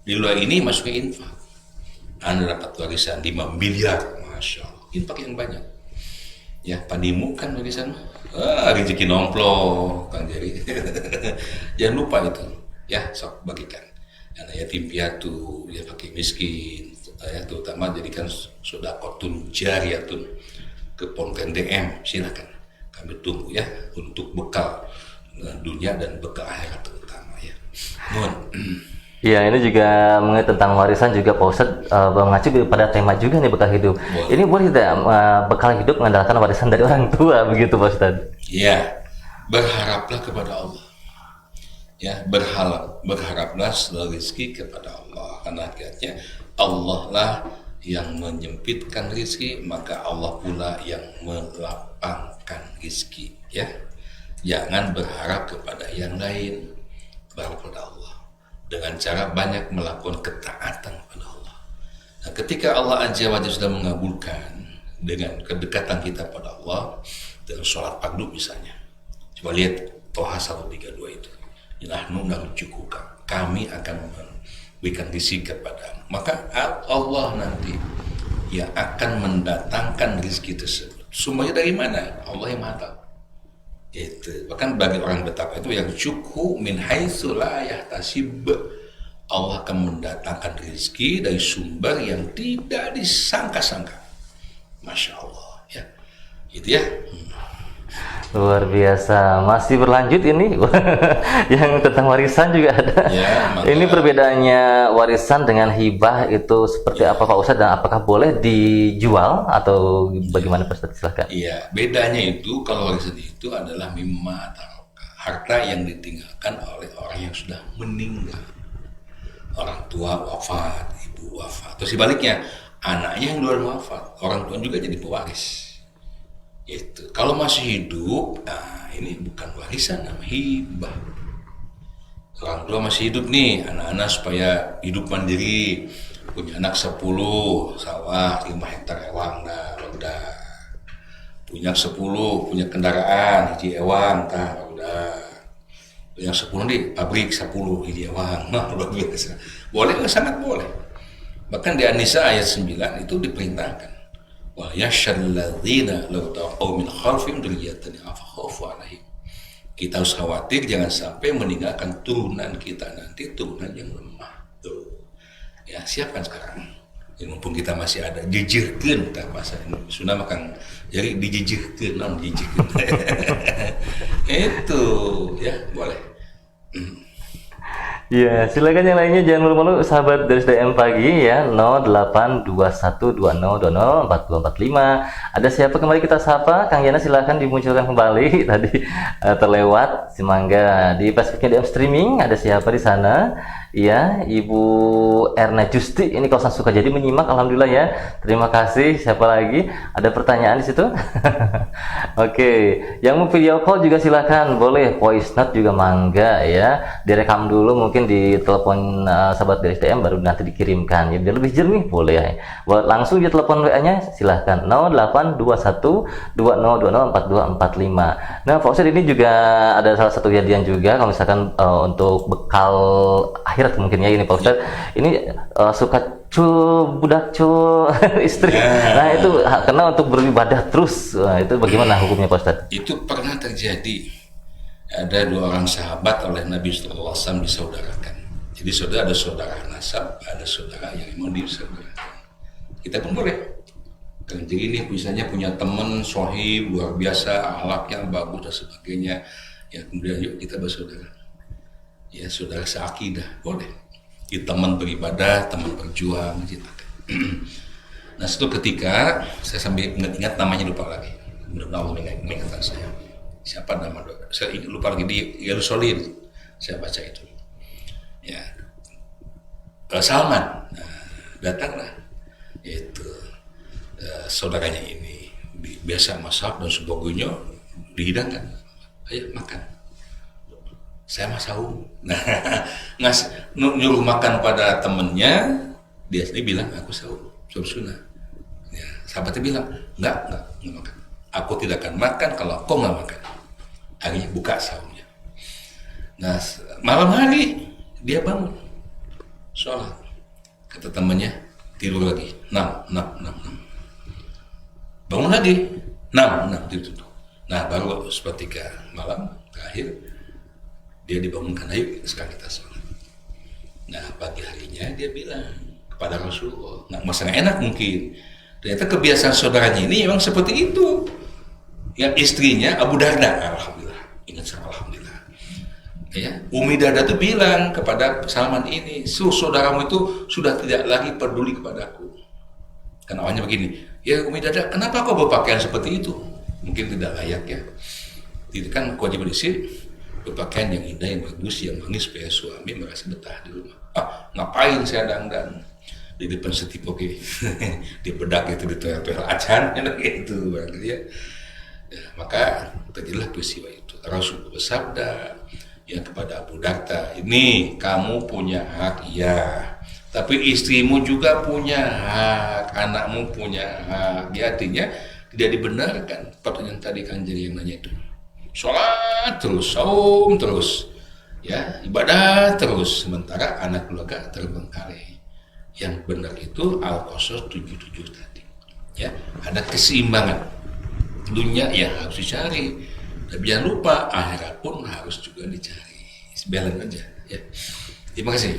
Di luar ini masuknya infak. Anda dapat warisan 5 miliar, masya Allah, infak yang banyak. Ya, padimu kan warisan, rezeki nomplok, Kang Jerry. Jangan lupa itu, ya sok bagikan. Anak yatim piatu, ya fakir miskin, ya terutama jadikan sedekahun jariyatun ke Ponten DM, silakan. Kami tunggu ya untuk bekal dunia dan bekal akhirat terutama ya. Mohon. Iya, ini juga mengenai tentang warisan juga Pak Ustadz mengacu pada tema juga nih bekal hidup. Boleh. Ini boleh tidak bekal hidup mengandalkan warisan dari orang tua begitu Pak Ustadz? Ya, berharaplah kepada Allah. Ya, berharaplah rezeki kepada Allah, karena akhirnya Allah lah yang menyempitkan rezeki, maka Allah pula yang melapangkan rezeki ya. Jangan berharap kepada yang lain, berharap kepada Allah dengan cara banyak melakukan ketaatan kepada Allah. Nah, ketika Allah Azza wa Jalla sudah mengabulkan dengan kedekatan kita pada Allah, dengan sholat fardu misalnya. Coba lihat Toha 132 itu. Nahnu narzuquka, kami akan memberikan rezeki kepadamu. Maka Allah nanti yang akan mendatangkan rezeki tersebut. Sumbernya dari mana? Allah yang Maha tahu. Itu. Bahkan bagi orang betapa itu yang cukup min haitsu la yahtasib. Allah akan mendatangkan rezeki dari sumber yang tidak disangka-sangka. Masya Allah ya. Itu ya. Luar biasa, masih berlanjut ini yang tentang warisan juga ada. Ya, ini perbedaannya warisan dengan hibah itu seperti apa Pak Ustadz, dan apakah boleh dijual atau bagaimana Pak Ustadz? Silahkan. Iya, bedanya itu kalau warisan itu adalah mimma taraka, harta yang ditinggalkan oleh orang yang sudah meninggal. Orang tua wafat, ibu wafat, atau sebaliknya anaknya yang duluan wafat, orang tua juga jadi pewaris. Itu kalau masih hidup, nah ini bukan warisan, nama hibah. Orang tua masih hidup nih, anak-anak supaya hidup mandiri, punya anak 10, sawah 5 hektar ewang, nah udah. Punya 10, punya kendaraan, hiji ewang, nah udah. Punya 10 nih, pabrik 10, hiji ewang, nah luar biasa. Boleh nggak? Sangat boleh. Bahkan di An-Nisa ayat 9 itu diperintahkan. Wa yashalladzina law taqaw min khalfihim dzurriyyatan fakhafu alaihim. Kita harus khawatir jangan sampai meninggalkan turunan kita nanti turunan yang lemah. Tuh. Ya, siapkan sekarang. Ya, mumpung kita masih ada jejirkeun tah bahasa Sunda makan. Jadi dijejirkeun, non dijejirkeun. Itu ya, boleh. Ya, silakan yang lainnya, jangan malu-malu sahabat dari SDM pagi ya, 082120204245. Ada siapa kembali kita sapa? Kang Yana silakan dimunculkan kembali tadi terlewat. Semangga di Facebooknya DM streaming ada siapa di sana? Iya, Ibu Erna Justi ini kawasan Sukajadi menyimak, alhamdulillah ya. Terima kasih. Siapa lagi? Ada pertanyaan di situ? Oke, yang mau video call juga silakan, boleh voice note juga mangga ya. Direkam dulu mungkin di telepon sahabat dari SDM baru nanti dikirimkan. Jadi lebih jernih boleh ya. Buat langsung di telepon WA-nya silahkan 082120204245. Nah, Pak Ustadz ini juga ada salah satu kejadian juga kalau misalkan untuk bekal akhirat mungkin ya ini Pak Ustadz. Ini suka budak istri. Nah, itu karena untuk beribadah terus. Itu bagaimana hukumnya Pak Ustadz? Itu pernah terjadi. Ada 2 orang sahabat oleh Nabi SAW disaudarakan. Jadi ada saudara nasab, ada saudara yang mau disaudarakan. Kita pun boleh. Jadi ini misalnya punya teman sohib luar biasa, akhlaknya bagus dan sebagainya. Ya kemudian yuk kita bersaudara. Ya saudara seakidah boleh. Kita teman beribadah, teman berjuang, gitu. Nah suatu ketika saya sambil ingat namanya lupa lagi. Mudah-mudahan Allah mengingatkan saya. Siapa nama doa? Saya lupa lagi di Yerusalem. Saya baca itu. Ya, Salman. Nah, datanglah. Itu saudaranya ini biasa masak dan sebagainya dihidangkan. Ayo makan. Saya masau. Nah, nyuruh makan pada temennya. Dia sendiri bilang aku sahur sunnah. Ya, sahabatnya bilang enggak makan. Aku tidak akan makan kalau kau nggak makan. Akhirnya buka sahurnya. Nah malam hari dia bangun sholat. Kata temannya tidur lagi. 6. Bangun lagi 6 tidur. Nah baru sepertiga malam terakhir dia dibangunkan, ayo sekarang kita sholat. Nah pagi harinya dia bilang kepada Rasulullah, masalah enak mungkin. Ternyata kebiasaan saudaranya ini memang seperti itu. Yang istrinya Abu Darda, alhamdulillah, ingat saya alhamdulillah. Ya, Umi Darda itu bilang kepada Salman ini, saudaramu itu sudah tidak lagi peduli kepadaku. Karena awalnya begini, ya Umi Darda, kenapa kau berpakaian seperti itu? Mungkin tidak layak ya. Tidak kan kewajiban istri berpakaian yang indah, yang bagus, yang manis supaya suami merasa betah di rumah. Ngapain saya dandan di depan setipoke di bedak itu di toel acan gitu berarti ya. Ya, maka terjadilah peristiwa itu. Rasul bersabda ya kepada Abu Darda, ini kamu punya hak ya, tapi istrimu juga punya hak, anakmu punya hak. Ya, artinya tidak dibenarkan pertanyaan tadi Kang Jerry yang nanya itu. Sholat terus, saum terus, ya ibadah terus, sementara anak keluarga terbengkalai. Yang benar itu Al-Qasas 77 tadi, ya ada keseimbangan. Dunia ya harus dicari, tapi jangan lupa akhirat pun harus juga dicari. Balance aja, ya. Terima kasih.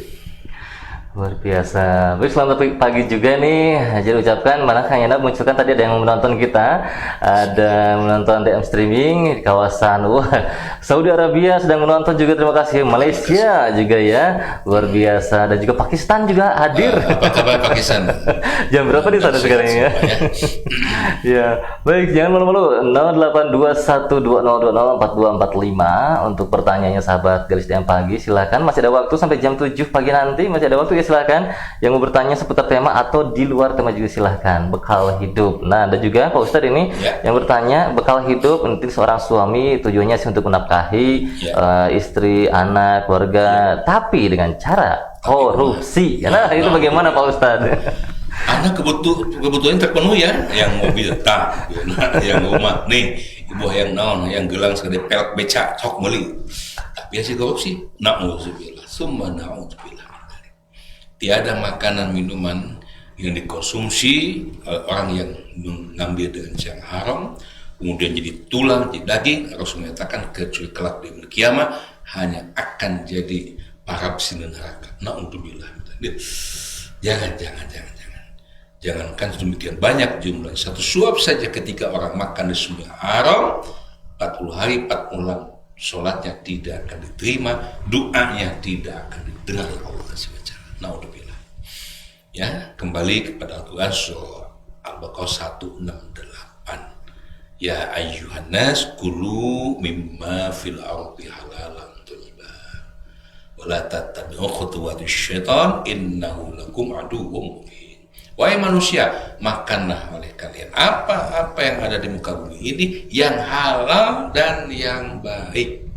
Luar biasa. Baik, selamat pagi juga nih. Jadi ucapkan, mana Kang Yana munculkan tadi ada yang menonton kita, ada menonton DM streaming di kawasan Saudi Arabia sedang menonton juga, terima kasih. Malaysia juga ya, luar biasa, dan juga Pakistan juga hadir. Apa kabar Pakistan? Jam berapa di sana sekarang ya? Ya, baik, jangan malu-malu. 082120204245 untuk pertanyaannya sahabat Galis DM Pagi. Silakan, masih ada waktu sampai jam 7 pagi nanti, masih ada waktu ya, silahkan. Yang mau bertanya seputar tema atau di luar tema juga silahkan. Bekal hidup. Nah, ada juga Pak Ustadz ini yang bertanya, bekal hidup nanti seorang suami tujuannya sih untuk menafkahi istri, anak, keluarga, tapi dengan cara korupsi. Nah, itu bagaimana Pak Ustadz? Anak kebutuhan terpenuhi ya, yang mobil tak, yang rumah nih, ibu yang naon, yang gelang sekali pelak becak, sok beli. Tapi hasil korupsi, na'udzubillah, summa na'udzubillah. Tiada makanan minuman yang dikonsumsi oleh orang yang mengambil dengan cara haram, kemudian jadi tulang, jadi daging. Rasul menyatakan kecuali kelak di kiamat hanya akan jadi para besi neraka. Na'udzubillah. Jangankan demikian banyak jumlah, satu suap saja ketika orang makan di sumber haram, 40 hari 40 malam sholatnya tidak akan diterima, doanya tidak akan didengar Allah SWT. Naudzubillah. Ya, kembali kepada Al-Quran surah Al-Baqarah 168. Ya ayyuhan nas kulu mimma fil ardi halalan thayyiban wa la tattabi'u khutuwatis syaitan innahu lakum aduwwum mubin. Wahai manusia, makanlah oleh kalian apa-apa yang ada di muka bumi ini yang halal dan yang baik.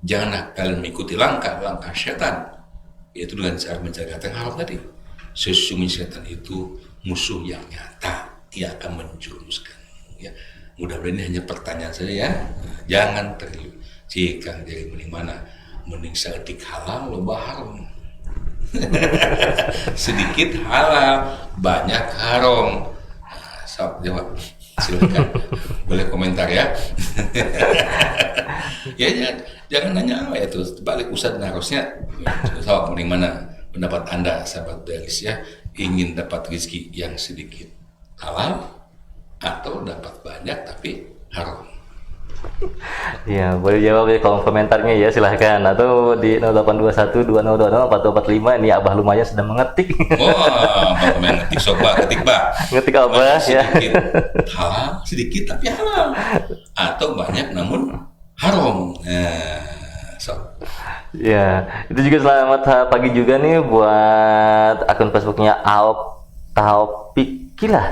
Janganlah kalian mengikuti langkah-langkah syaitan, yaitu dengan cara mencari yang haram tadi. Sesungguhnya setan itu musuh yang nyata, ia akan menjurumuskan. Ya, mudah-mudahan ini hanya pertanyaan saja ya. Jangan terlalu jika dari mana mending seetik halal loba haram. Sedikit halal, banyak haram. Sob jawab, silakan. Boleh komentar ya. Jangan nanya apa ya terus balik Ustadz, harusnya sob mending mana pendapat Anda sahabat Dalis ya, ingin dapat rezeki yang sedikit halal atau dapat banyak tapi haram? Ya, boleh jawab ya kolom komentarnya ya, silahkan, atau di 082120204245. Ini Abah lumayan sedang mengetik. Abah mengetik, sobat ketik bah. Ngetik apa ya? Sedikit halal, sedikit tapi halal, atau banyak namun haram. Ya, itu juga selamat pagi juga nih buat akun Facebooknya Taufik-Kila.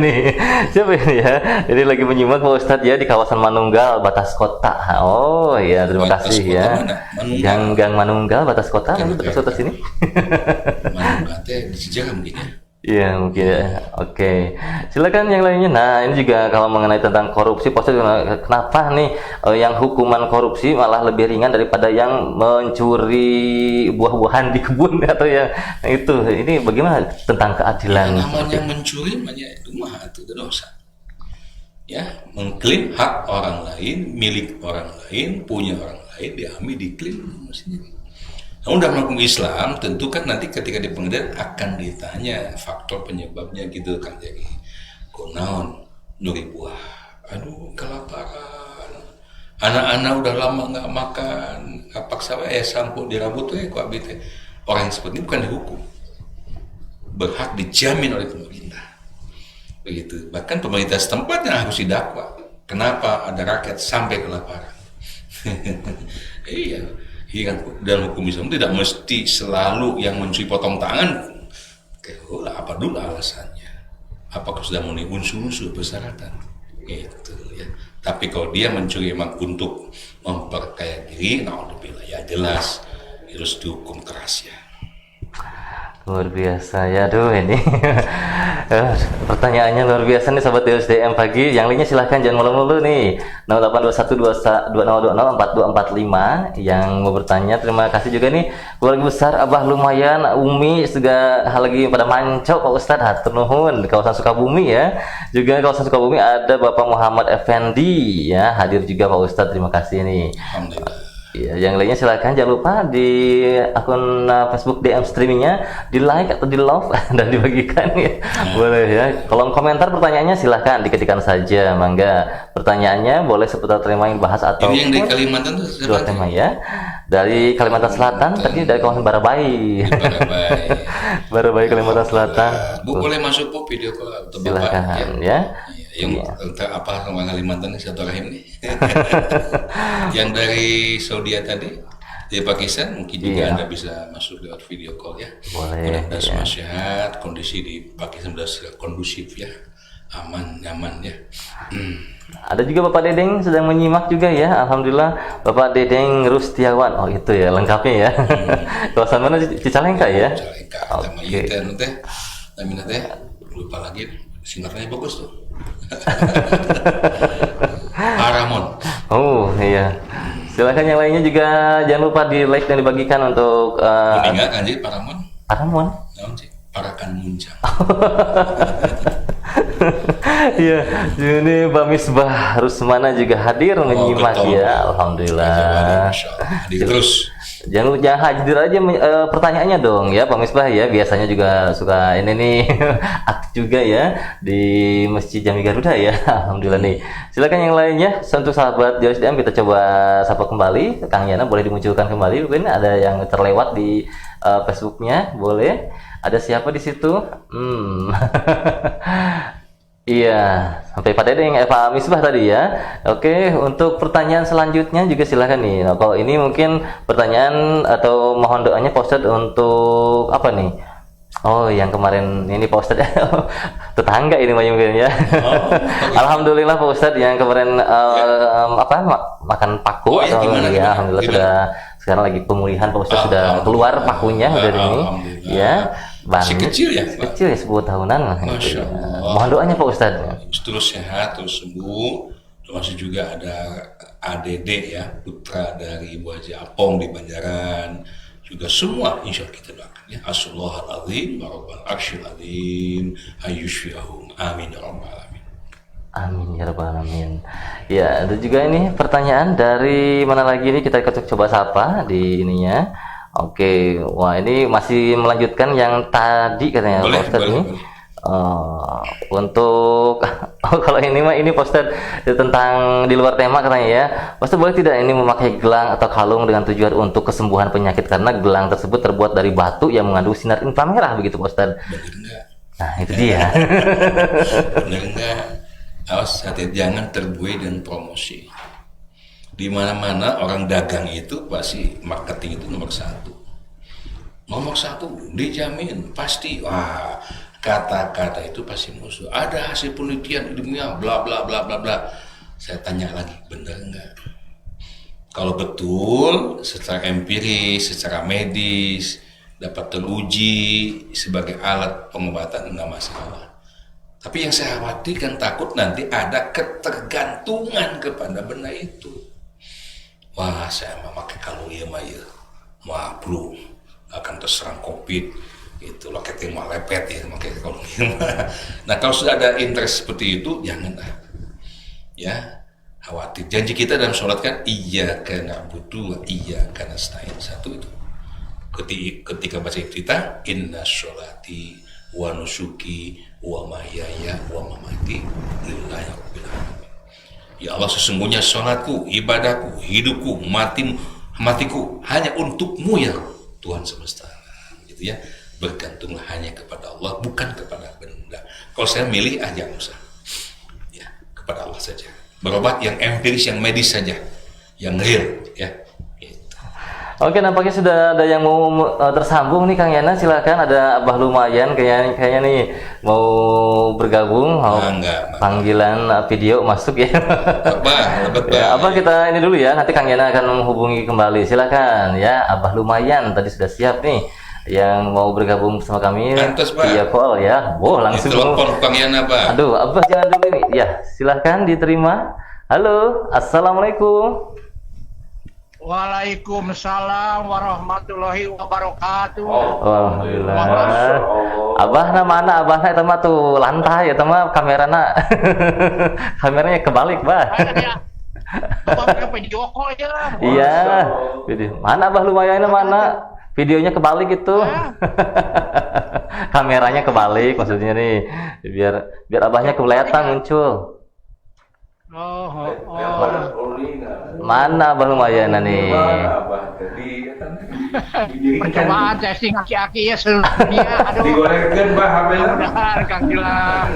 Ini siapa ini ya? Ini lagi menyimak Pak Ustadz ya di kawasan Manunggal, Batas Kota. Oh ya, terima kasih ya. Gang Manunggal, Batas Kota, nanti Batas Kota sini. Manunggal teh di Cijarang mungkin ya. Iya mungkin ya. Oke, silakan yang lainnya. Nah, ini juga kalau mengenai tentang korupsi, pasti kenapa nih yang hukuman korupsi malah lebih ringan daripada yang mencuri buah-buahan di kebun atau yang itu. Ini bagaimana tentang keadilan? Namanya mencuri, namanya itu mah itu dosa. Ya, mengklaim hak orang lain, milik orang lain, punya orang lain, diambil, diklaim sendiri. Namun dalam hukum Islam tentu kan nanti ketika di pengadilan akan ditanya faktor penyebabnya gitu kan, jadi kunaon nyuri buah, aduh kelaparan, anak-anak udah lama nggak makan, paksa sampo di rambut kok abis orang yang seperti ini bukan dihukum, berhak dijamin oleh pemerintah begitu. Bahkan pemerintah setempat yang harus didakwa, kenapa ada rakyat sampai kelaparan. Iya, dalam hukum Islam tidak mesti selalu yang mencuri potong tangan. Apa dulu alasannya? Apakah sudah memenuhi unsur-unsur persyaratan? Itu ya. Tapi kalau dia mencuri memang untuk memperkaya diri, naudzubillah ya jelas harus dihukum keras ya. Luar biasa ya, aduh ini Pertanyaannya luar biasa nih sahabat DSDM pagi. Yang lainnya silahkan, jangan malu-malu nih. 0821204245 yang mau bertanya. Terima kasih juga nih keluarga besar Abah Lumayan, Umi juga lagi pada mancok Pak Ustadz. Hatur nuhun di kawasan Sukabumi ya. Juga di kawasan Sukabumi ada Bapak Muhammad Effendi ya, hadir juga Pak Ustadz. Terima kasih nih. Alhamdulillah. Ya, yang lainnya silakan, jangan lupa di akun Facebook DM streamingnya di like atau di love dan dibagikan ya. Boleh ya. Kolom komentar pertanyaannya silahkan diketikkan saja, mangga. Pertanyaannya boleh seputar tema yang bahas atau Ini yang dari Kalimantan tuh dua tema ya. Dari Kalimantan Selatan, tadi dari kawasan Barabai. Barabai Kalimantan Selatan. Bu boleh masuk Bu video call atau Silakan Bapak ya. Yang apa sama Kalimantan nih satu rahim nih. Yang dari Saudi tadi dari Pakistan mungkin juga Anda bisa masuk lewat video call ya. Boleh. Mudah-mudahan semua sehat, kondisi di Pakistan sudah kondusif ya, aman, nyaman ya. Ada juga Bapak Dedeng sedang menyimak juga ya. Alhamdulillah Bapak Dedeng Rustiawan. Oh itu ya lengkapnya ya. Kawasan mana, Cicalengka ya? Cicalengka sama Iten teh. Tapi teh lupa lagi sinarnya bagus tuh. Paramon. Oh iya. Silakan yang lainnya juga jangan lupa di like dan dibagikan untuk Kuninga kan jadi Paramon. Paramon. Naon sih? Parakan muncang. Iya, ini Pak Misbah Rusmana juga hadir menyimak betul. ya. Alhamdulillah. Hadir terus. Jangan hadir aja pertanyaannya dong ya Pak Misbah ya. Biasanya juga suka ini nih aktif juga ya di Masjid Jami Garuda ya. Alhamdulillah nih. Silakan yang lainnya untuk sahabat JSDM kita coba sapa kembali. Kang Yana boleh dimunculkan kembali. Mungkin ada yang terlewat di Facebooknya, boleh. Ada siapa di situ? Iya, sampai Pak Dedeng, Pak Misbah tadi ya. Oke, untuk pertanyaan selanjutnya juga silakan nih. Nah, kalau ini mungkin pertanyaan atau mohon doanya Pak Ustadz untuk apa nih? Oh, yang kemarin ini Pak Ustadz tetangga ini mungkin ya. Alhamdulillah Pak Ustadz yang kemarin makan paku atau gimana? Alhamdulillah sudah sekarang lagi pemulihan Pak Ustadz, sudah keluar pakunya dari ini ya. Masih kecil ya, Pak? Kecil ya, 10 tahunan lah. Masya Allah. Mohon doanya Pak Ustadz. Terus sehat, terus sembuh. Termasuk juga ada ADD ya, putra dari Ibu Haji Apong di Banjaran. Juga semua insya Allah kita doakan ya. As-Sallallahu wa rabbal arsyil azim ayyushfiyahum. Amin ya rabbal alamin. Amin ya rabbal alamin. Ya, ada juga ini pertanyaan dari mana lagi nih, kita coba sapa di ininya. Oke, wah ini masih melanjutkan yang tadi katanya Pak Ustadz ini. Untuk kalau ini mah ini Pak Ustadz tentang di luar tema katanya ya. Pak Ustadz boleh tidak ini memakai gelang atau kalung dengan tujuan untuk kesembuhan penyakit karena gelang tersebut terbuat dari batu yang mengandung sinar inframerah begitu Pak Ustadz? Bener enggak? Nah itu dia. Bener enggak? Awas hati, jangan terbuai dan promosi. Di mana-mana orang dagang itu pasti marketing itu nomor satu. Nomor satu dijamin pasti. Wah, kata-kata itu pasti musuh. Ada hasil penelitian ilmiah bla bla bla bla bla. Saya tanya lagi, benar enggak? Kalau betul secara empiris, secara medis dapat teruji sebagai alat pengobatan enggak masalah. Tapi yang saya khawatirkan takut nanti ada ketergantungan kepada benda itu. Wah, saya memakai kalung ya maya, wah bro, akan terserang COVID, itu loh ketemu mau lepet ya memakai kalung ya. Nah kalau sudah ada interest seperti itu, janganlah, ya khawatir. Janji kita dalam sholat kan, iyyaka na'budu wa iyyaka nasta'in, satu itu. Ketika baca kita, inna sholati wa nusuki wa mahyaya wa mamati lillahi rabbil alamin. Ya Allah, sesungguhnya sholatku, ibadahku, hidupku, matiku hanya untukmu ya Tuhan semesta. Gitu ya, bergantunglah hanya kepada Allah, bukan kepada benda. Kalau saya milih aja usah, ya kepada Allah saja. Berobat yang empiris, yang medis saja, yang real, ya. Gitu. Oke, nampaknya sudah ada yang mau tersambung nih Kang Yana, silakan. Ada Abah Lumayan kayaknya nih mau bergabung, mau Enggak. panggilan video masuk ya. Lebet, Ya, apa kita ini dulu ya, nanti Kang Yana akan menghubungi kembali. Silakan ya, Abah Lumayan tadi sudah siap nih. yang mau bergabung bersama kami Pantes, Pak. via call ya. Langsung. Telepon Bang Yana, Pak. Aduh, Abah jangan dulu ini. Ya, silahkan diterima. Halo, assalamualaikum. Waalaikumsalam warahmatullahi wabarakatuh. Alhamdulillah. Abah na mana abah na eta mah tuh lantai eta mah kamerana. Kameranya kebalik, Bah. Abang video call ya. Iya. Mana Abah lumayan mana? Videonya kebalik itu. Kameranya kebalik maksudnya nih. Biar abahnya kelihatan muncul. Mana Abah lumayan nih? Percobaan testing aki-aki ya seluruhnya. Aduh. Digorengkeun Bah HP-na. Mudah-mudahan Kang Gilang.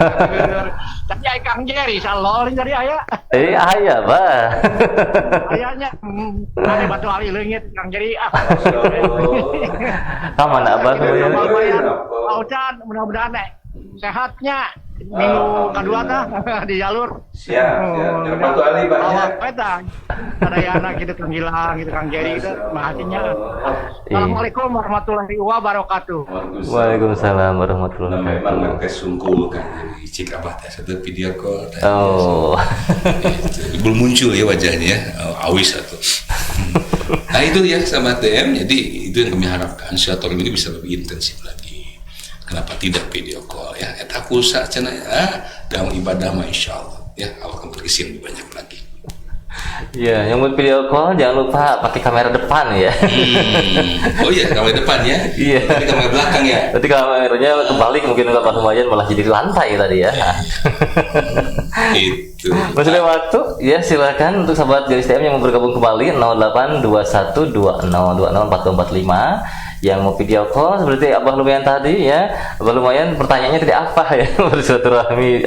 Tapi ai Kang Jerry salor dari aya. Aya, Bah. Ayanya ada batu ali leungit Kang Jerry. Mana Abah lumayan? Paucan mudah-mudahan sehatnya minggu kedua tah di jalur. Siap. Batu Ali banyak. Peta. Ada yang anak gitu Kang Gilang, gitu Kang Jerry gitu mahatinya. Assalamualaikum warahmatullahi wabarakatuh. Waalaikumsalam warahmatullahi Memang wabarakatuh. nggak kesungguh kan cik abah teh satu video call teh. Oh. Belum muncul ya wajahnya, awis atau. Nah itu ya sama TM, jadi itu yang kami harapkan silaturahmi ini bisa lebih intensif lagi. Kenapa tidak video call ya? Eta kusa cenah dalam ibadah mah insyaallah ya Allah akan berkesin lebih banyak lagi. Iya, yang buat video call jangan lupa pakai kamera depan ya. Oh iya, kamera depan ya. Iya. Tapi kamera belakang ya. Nanti kameranya kebalik mungkin nggak lumayan malah jadi lantai tadi ya. Itu. Masih ada waktu ya, silakan untuk sahabat Garis TM yang mau bergabung kembali 082120204045 yang mau video call seperti Abah lumayan tadi ya. Abah lumayan pertanyaannya tidak apa ya, bersilaturahmi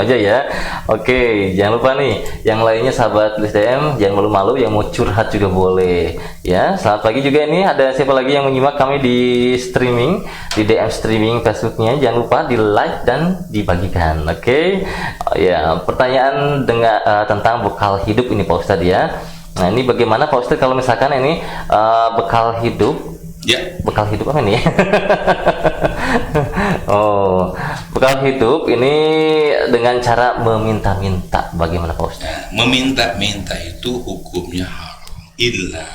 aja ya. Oke, jangan lupa nih yang lainnya sahabat Garis TM jangan malu-malu, yang mau curhat juga boleh ya. Selamat pagi juga ini, ada siapa lagi yang menyimak kami di streaming, di DM streaming Facebooknya, jangan lupa di like dan dibagikan. Oke. Ya, pertanyaan tentang bekal hidup ini Pak Ustadz ya. Nah ini bagaimana Pak Ustadz kalau misalkan ini bekal hidup? Ya. Bekal hidup apa nih? Oh, bekal hidup ini dengan cara meminta-minta, bagaimana Pak Ustadz? Nah, meminta-minta itu hukumnya haram. Illa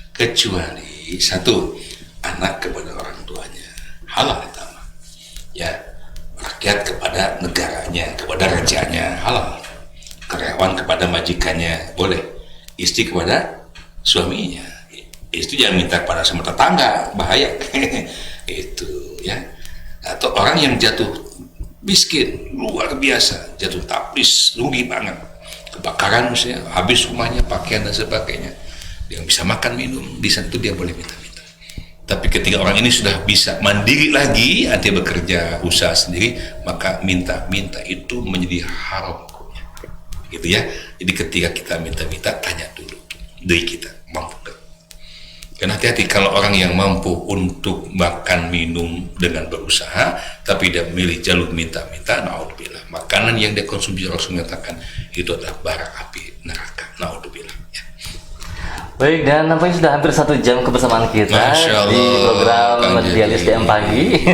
kecuali satu, anak kepada orang tuanya halal pertama. Ya, rakyat kepada negaranya, kepada rajanya halal. Karyawan kepada majikannya boleh. Istri kepada suaminya. Itu jangan minta kepada sama tetangga, bahaya. Itu ya. Atau orang yang jatuh miskin luar biasa, jatuh tapis, rugi banget, kebakaran misalnya, habis rumahnya, pakaian dan sebagainya, dia bisa makan minum, di sana itu dia boleh minta-minta. Tapi ketika orang ini sudah bisa mandiri lagi, artinya bekerja usaha sendiri, maka minta-minta itu menjadi haram, gitu ya. Jadi ketika kita minta-minta, tanya dulu dari kita mampu gak. Karena hati-hati kalau orang yang mampu untuk makan minum dengan berusaha, tapi dia milih jalur minta-minta, naudzubillah. Makanan yang dia konsumsi, Rasul mengatakan itu adalah bara api neraka, naudzubillah. Ya. Baik, dan nampaknya sudah hampir 1 jam kebersamaan kita di program Dialis DM Pagi.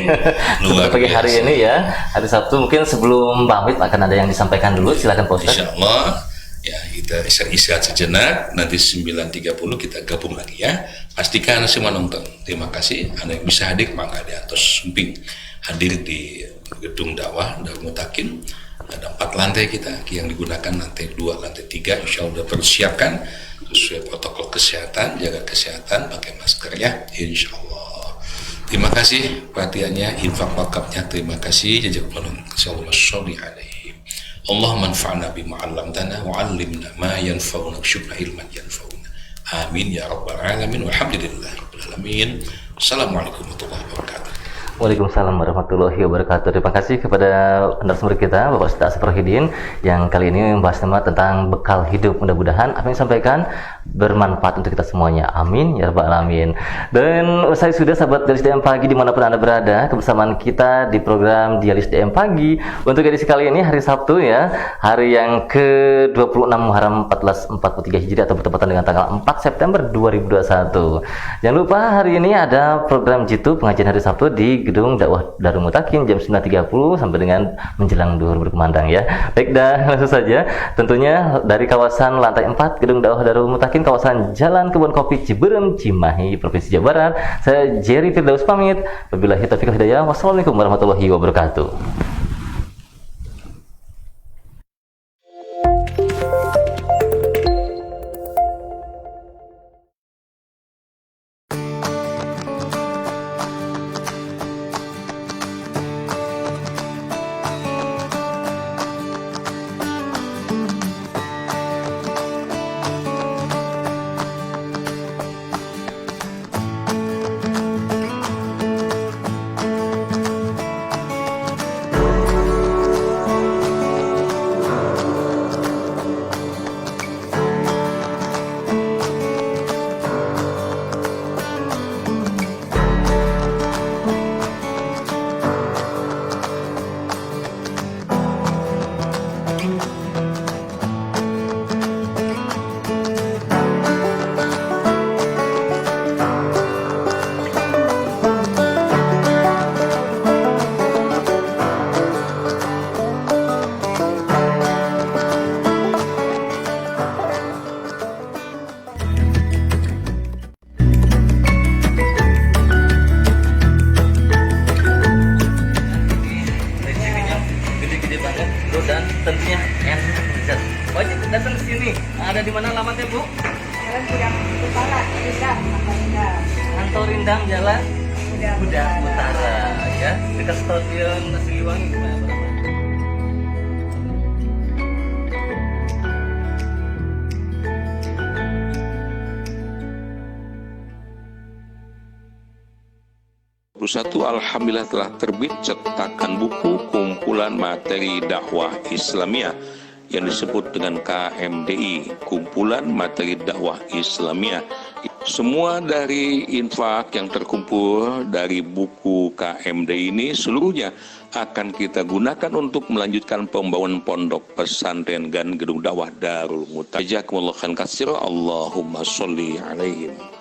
Untuk pagi hari ini ya, hari Sabtu. Mungkin sebelum pamit akan ada yang disampaikan dulu, silakan Pak Ustadz. Insyaallah. Ya, kita istirahat sejenak, nanti 9.30 kita gabung lagi ya. Pastikan semua nonton. Terima kasih. Anda yang bisa hadir, maka di atas sumping hadir di gedung dakwah Darul Mutakin. Ada 4 lantai kita yang digunakan, lantai 2, lantai 3. Insya Allah persiapkan sesuai protokol kesehatan, jaga kesehatan, pakai masker ya. Insya Allah. Terima kasih perhatiannya, infak wakafnya. Terima kasih. Jazakumullah khairan. Allah manfa'na bima 'allamtana wa 'allimna ma yanfa'una syukra ilman yanfa'una. Amin ya rabbal alamin. Walhamdulillahi rabbil alamin. Assalamualaikum warahmatullahi wabarakatuh. Waalaikumsalam warahmatullahi wabarakatuh. Terima kasih kepada narasumber kita Bapak Ustadz Asep Rohidin yang kali ini membahas tema tentang bekal hidup. Mudah-mudahan apa yang disampaikan bermanfaat untuk kita semuanya. Amin ya rabbal alamin. Dan usai sudah sahabat Dialis DM Pagi dimanapun Anda berada, kebersamaan kita di program Dialis DM Pagi untuk edisi kali ini hari Sabtu ya, hari yang ke-26 Muharram 1443 Hijriah atau bertepatan dengan tanggal 4 September 2021. Jangan lupa hari ini ada program Jitu pengajian hari Sabtu di Gedung Dakwah Darul Mutakin jam 9.30 sampai dengan menjelang duhur berkumandang ya. Baik, dah langsung saja tentunya dari kawasan lantai 4 Gedung Dakwah Darul Mutakin, kawasan Jalan Kebun Kopi Ciberem, Cimahi, Provinsi Jawa Barat. Saya Jerry Firdaus pamit. Wabillahi taufiq wal hidayah. Wassalamualaikum warahmatullahi wabarakatuh. Dan tentunya enak. Wajib datang ke sini. Ada di mana alamatnya, Bu? Jalan Gudang Utara, Rindang, Rindang. Kantor Rindang Jalan Gudang Utara ya, dekat Stadion Siliwangi. Alhamdulillah telah terbit cetakan buku kumpulan materi dakwah Islamiyah yang disebut dengan KMDI, kumpulan materi dakwah Islamiyah. Semua dari infak yang terkumpul dari buku KMDI ini seluruhnya akan kita gunakan untuk melanjutkan pembangunan pondok pesantren dan gedung dakwah Darul Mutakin. Jazakumullahu khairan katsira. Allahumma sholli alaihim.